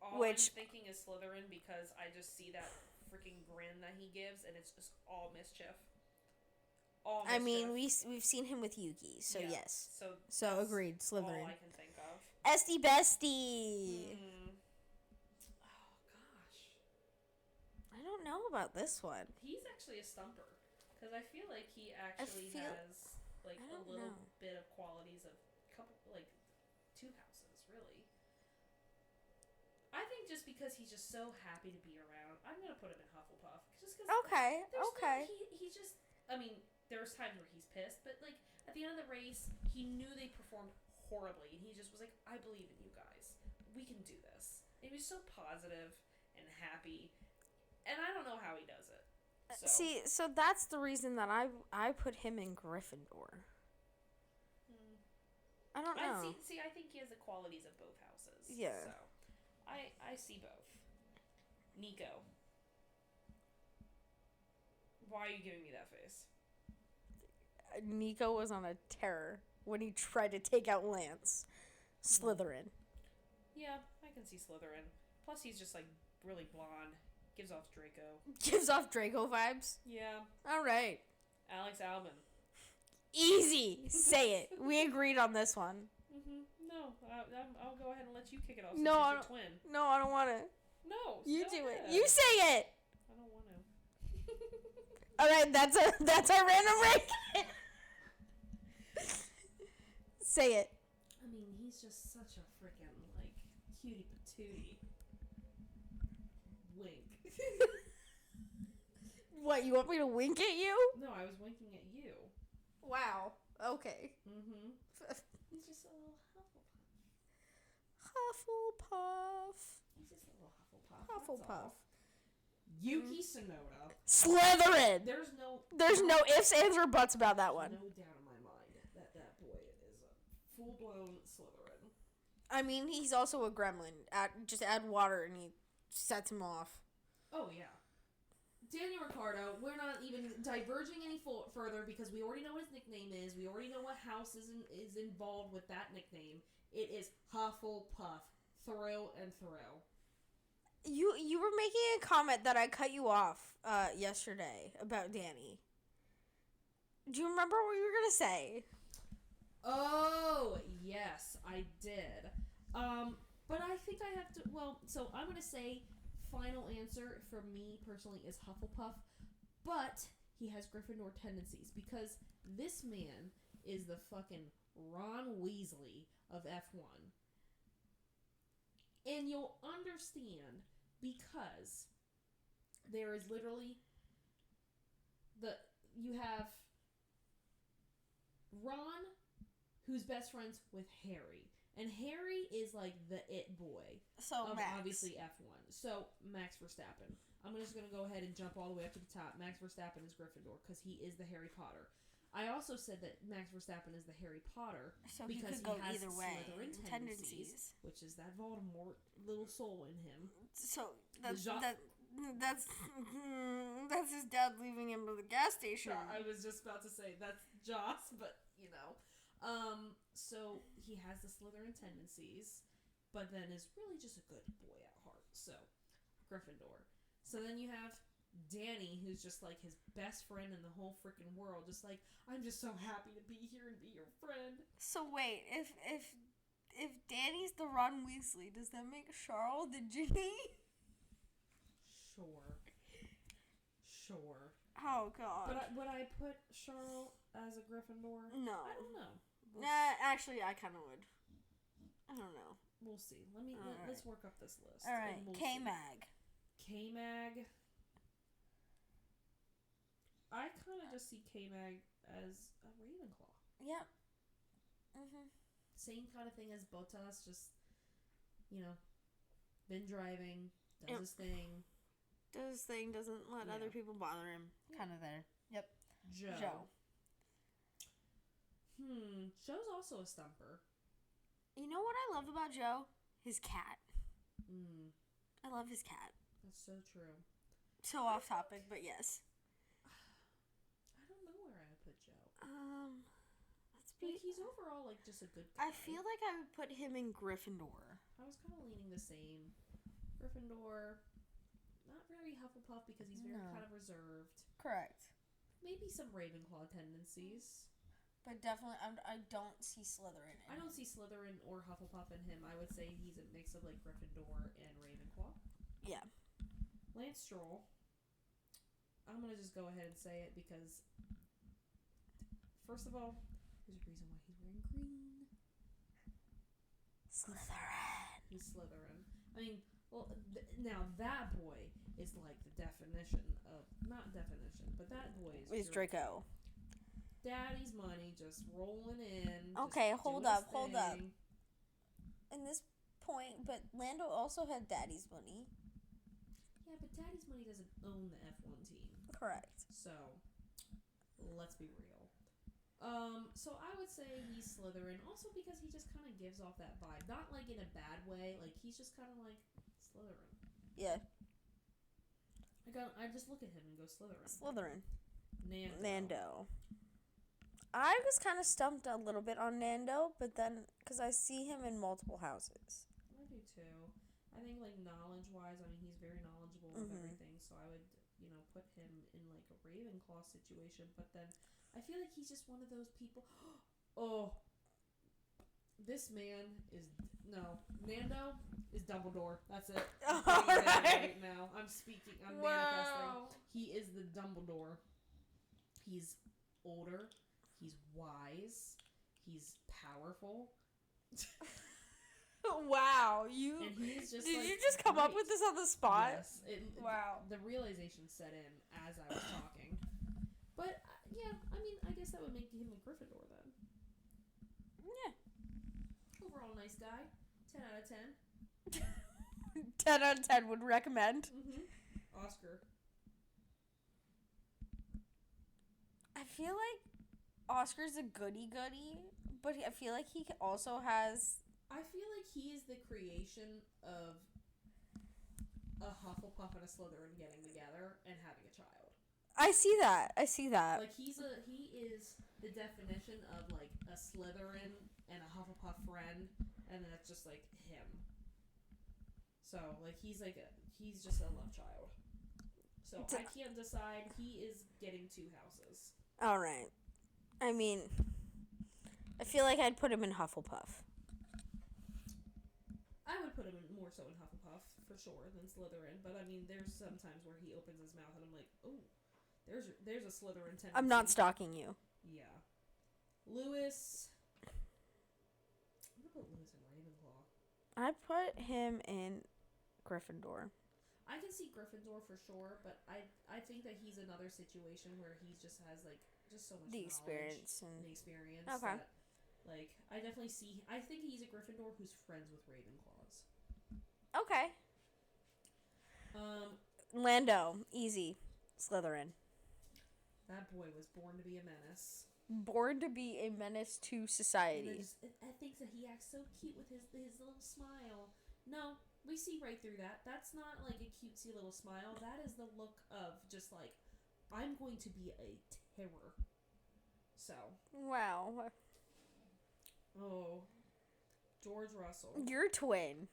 All I'm thinking is Slytherin because I just see that freaking grin that he gives, and it's just all mischief. All mischief. I mean, we've seen him with Yuki, so yeah. Yes. So agreed, Slytherin. All I can think of. Esty Bestie. Oh gosh. I don't know about this one. He's actually a stumper because I feel like he actually has like a little bit of qualities of two houses, really. I think just because he's just so happy to be around, I'm gonna put him in Hufflepuff. Just because. Okay. He just. I mean, there's times where he's pissed, but like at the end of the race, he knew they performed horribly, and he just was like, "I believe in you guys. We can do this." And he was so positive and happy, and I don't know how he does it. So that's the reason that I put him in Gryffindor. I don't know. I think he has the qualities of both houses. Yeah. So, I see both. Nico. Why are you giving me that face? Nico was on a tear when he tried to take out Lance. Slytherin. Yeah, I can see Slytherin. Plus, he's just, like, really blonde. Gives off Draco. Gives off Draco vibes? Yeah. All right. Alex Albin. Easy. Say it. We agreed on this one. No, I'll go ahead and let you kick it off. No, since you're twin. No, I don't want to. No, you do it. You say it. I don't want to. All right, that's our random ranking. Say it. I mean, he's just such a freaking like cutie patootie. Wink. What, you want me to wink at you? No, I was winking at you. Wow. Okay. He's just a little Hufflepuff. He's just a little Hufflepuff. Yuki Tsunoda. Slytherin. There's no ifs, ands, or buts about that one. No doubt in my mind that boy is a full-blown Slytherin. I mean, he's also a gremlin. Just add water and he sets him off. Oh, yeah. Daniel Ricciardo, we're not even diverging any further because we already know what his nickname is. We already know what house is involved with that nickname. It is Hufflepuff. Through and through. You were making a comment that I cut you off yesterday about Danny. Do you remember what you were going to say? Oh, yes, I did. But I think I have to... Well, so I'm going to say... Final answer for me personally is Hufflepuff, but he has Gryffindor tendencies because this man is the fucking Ron Weasley of F1. And you'll understand because there is literally you have Ron who's best friends with Harry. And Harry is like the it boy of Max. Obviously F1. So Max Verstappen. I'm just going to go ahead and jump all the way up to the top. Max Verstappen is Gryffindor because he is the Harry Potter. I also said that Max Verstappen is the Harry Potter So he because could go he has either way. Slytherin tendencies, which is that Voldemort little soul in him. So that's that's his dad leaving him at the gas station. I was just about to say that's Joss, but you know. So he has the Slytherin tendencies, but then is really just a good boy at heart. So, Gryffindor. So then you have Danny, who's just like his best friend in the whole freaking world. Just like, I'm just so happy to be here and be your friend. So wait, if Danny's the Ron Weasley, does that make Charles the Ginny? Sure. Oh God. But would I put Charles as a Gryffindor? No. I don't know. Actually, I kind of would. I don't know. We'll see. Let's work up this list. All right, we'll K-Mag. K-Mag. I kind of just see K-Mag as a Ravenclaw. Yep. Mhm. Same kind of thing as Bottas, just, been driving, does his thing. Does his thing, doesn't let other people bother him. Yeah. Kind of there. Yep. Joe. Joe's also a stumper. You know what I love about Joe? His cat. I love his cat. That's so true. So off topic, but yes. I don't know where I would put Joe. He's overall just a good guy. I feel like I would put him in Gryffindor. I was kind of leaning the same. Gryffindor, not very Hufflepuff because he's very kind of reserved. Correct. Maybe some Ravenclaw tendencies. But definitely, I don't see Slytherin in him. I don't see Slytherin or Hufflepuff in him. I would say he's a mix of Gryffindor and Ravenclaw. Yeah. Lance Stroll. I'm going to just go ahead and say it because, first of all, there's a reason why he's wearing green. Slytherin. He's Slytherin. I mean, now that boy is the definition of, not definition, but that boy is Draco. Daddy's money just rolling in. Okay, hold up. In this point, but Lando also had Daddy's money. Yeah, but Daddy's money doesn't own the F1 team. Correct. So, let's be real. So I would say he's Slytherin, also because he just kind of gives off that vibe. Not in a bad way, he's just kind of Slytherin. Yeah. I just look at him and go Slytherin. Slytherin. Nando. I was kind of stumped a little bit on Nando, but then, because I see him in multiple houses. I do too. I think, knowledge-wise, he's very knowledgeable of everything, so I would, put him in, a Ravenclaw situation, but then I feel like he's just one of those people. Oh, this man is, Nando is Dumbledore. That's it. I'm saying that right now. I'm manifesting. He is the Dumbledore. He's older. He's wise. He's powerful. Wow, and he's just did you just come up with this on the spot? Yes. Wow. The realization set in as I was talking. But, yeah, I guess that would make him a Gryffindor then. Yeah. Overall, nice guy. 10 out of 10. 10 out of 10 would recommend. Oscar. I feel like Oscar's a goody-goody, but I feel like he also has... I feel like he is the creation of a Hufflepuff and a Slytherin getting together and having a child. I see that. He is the definition of a Slytherin and a Hufflepuff friend, and then that's just him. So he's he's just a love child. So I can't decide. He is getting 2 houses. All right. I feel like I'd put him in Hufflepuff. I would put him more so in Hufflepuff, for sure, than Slytherin. But, there's some times where he opens his mouth and I'm like, oh, there's a Slytherin tendency. I'm not stalking you. Yeah. Lewis. I'm going to put Lewis in Ravenclaw. I'd put him in Gryffindor. I can see Gryffindor for sure, but I think that he's another situation where he just has, just so much knowledge. The experience. Okay. That, I definitely see... I think he's a Gryffindor who's friends with Ravenclaws. Okay. Lando. Easy. Slytherin. That boy was born to be a menace. born to be a menace to society. I think that he acts so cute with his little smile. No, we see right through that. That's not like a cutesy little smile. That is the look of just like, I'm going to be a terror. So. Wow. Oh. George Russell. Your twin.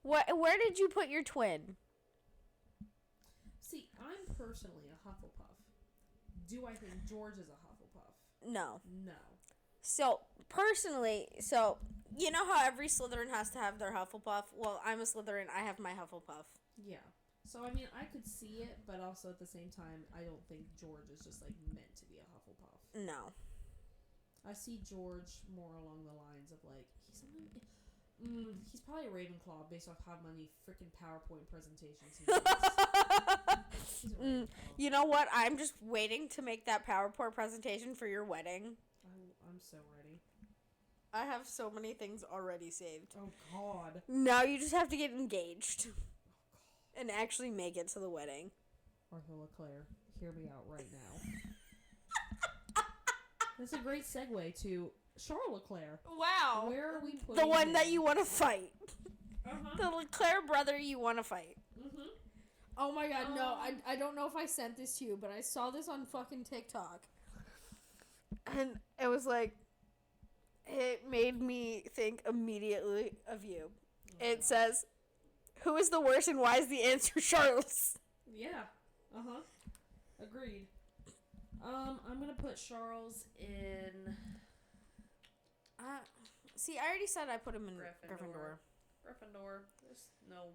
Where did you put your twin? See, I'm personally a Hufflepuff. Do I think George is a Hufflepuff? No. No. So, personally, you know how every Slytherin has to have their Hufflepuff? Well, I'm a Slytherin. I have my Hufflepuff. Yeah. So, I mean, I could see it, but also at the same time, I don't think George is just, like, meant to be a Hufflepuff. No. I see George more along the lines of, like, he's probably a Ravenclaw based off how many freaking PowerPoint presentations he makes. He's a Ravenclaw. You know what? I'm just waiting to make that PowerPoint presentation for your wedding. I'm so ready. I have so many things already saved. Oh, God. Now you just have to get engaged. And actually make it to the wedding. Arthur Leclerc, hear me out right now. That's a great segue to Charles Leclerc. Wow. Where are we putting the one him? that you want to fight. Uh-huh. The Leclerc brother you want to fight. Mm-hmm. Oh my god, no. I don't know if I sent this to you, but I saw this on fucking TikTok. And it was like, it made me think immediately of you. It says, who is the worst and why is the answer Charles? Yeah. Uh-huh. Agreed. I'm gonna put Charles in... See, I already said I put him in Gryffindor. Gryffindor. There's no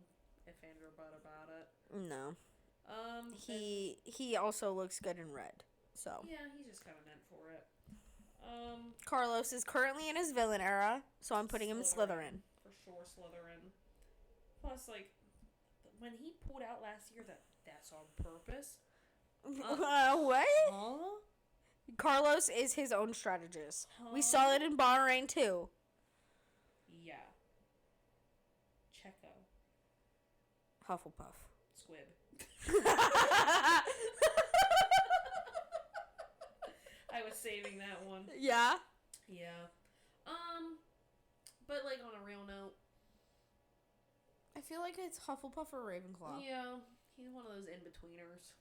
if and or but about it. No. He also looks good in red. So. Yeah, he's just kind of meant for it. Carlos is currently in his villain era, so I'm putting him in Slytherin. For sure, Slytherin. Plus, like, when he pulled out last year that's on purpose. What? Huh? Carlos is his own strategist. Huh? We saw it in Bahrain too. Yeah. Checo. Hufflepuff. Squib. I was saving that one. Yeah? Yeah. But, like, on a real note. I feel like it's Hufflepuff or Ravenclaw. Yeah. He's one of those in-betweeners.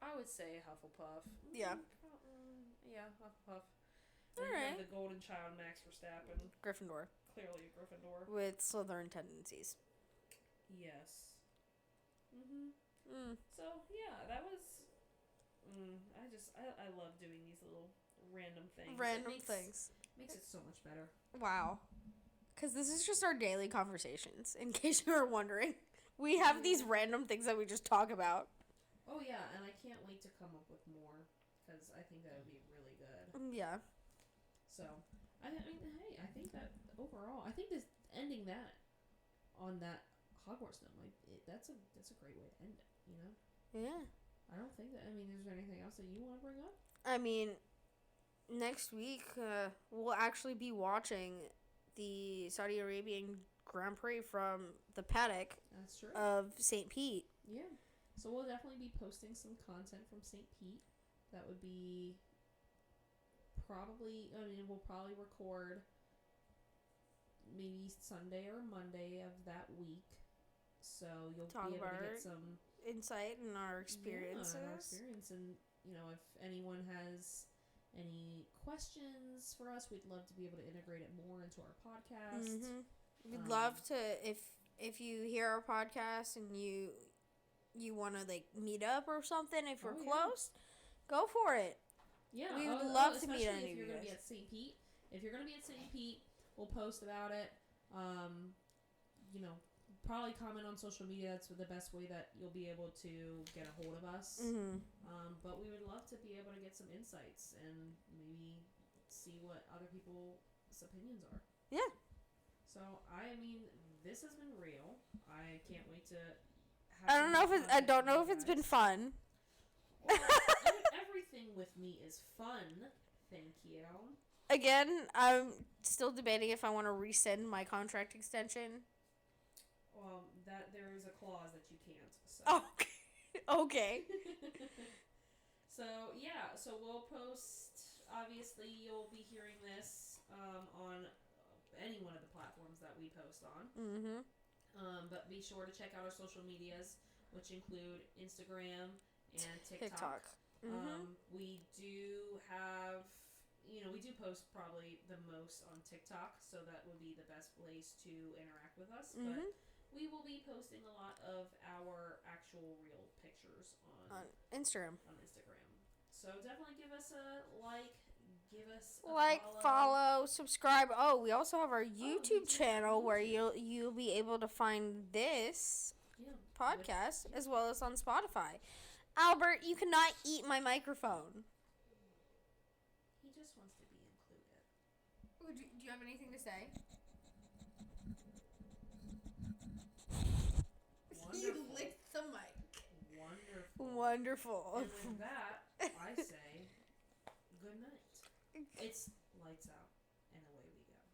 I would say Hufflepuff. Yeah. Yeah, Hufflepuff. Alright. The golden child, Max Verstappen. Gryffindor. Clearly a Gryffindor. With Slytherin tendencies. Yes. So, yeah, that was... I love doing these little random things. Makes it so much better. Wow. Because this is just our daily conversations, in case you were wondering. We have these random things that we just talk about. Oh, yeah, and I can't wait to come up with more, because I think that would be really good. Yeah. So, I mean, hey, I think that overall, I think this ending that on that Hogwarts note, like, that's a great way to end it, you know? Yeah. I don't think that, I mean, is there anything else that you want to bring up? I mean, next week, we'll actually be watching the Saudi Arabian Grand Prix from the paddock. That's true. Of St. Pete. Yeah. So we'll definitely be posting some content from St. Pete. That would be we'll probably record maybe Sunday or Monday of that week. So you'll be able to get some insight in our experiences. Yeah, our experience. And, you know, if anyone has any questions for us, we'd love to be able to integrate it more into our podcast. Mm-hmm. We'd love to, if you hear our podcast and you want to, like, meet up or something, if we're close, go for it. Yeah. We would love to meet any of you. If you're going to guys. be at St. Pete. If you're going to be at St. Pete, we'll post about it. You know, probably comment on social media. That's the best way that you'll be able to get a hold of us. Mm-hmm. But we would love to be able to get some insights and maybe see what other people's opinions are. Yeah. So, I mean, this has been real. I can't wait to have I don't know if it's been fun. Well, everything with me is fun. Thank you. Again, I'm still debating if I want to rescind my contract extension. Well, there is a clause that you can't. So. Okay. So yeah, so we'll post. Obviously, you'll be hearing this on any one of the platforms that we post on. Mm-hmm. But be sure to check out our social medias, which include Instagram and TikTok. Mm-hmm. We do have, we do post probably the most on TikTok, so that would be the best place to interact with us. Mm-hmm. But we will be posting a lot of our actual real pictures on Instagram. So definitely give us a like, give us a follow, subscribe. Oh, we also have our YouTube channel where you'll be able to find this podcast as well as on Spotify. Albert, you cannot eat my microphone. He just wants to be included. Do you have anything to say? Wonderful. You licked the mic. Wonderful. And with that, I say good night. It's lights out.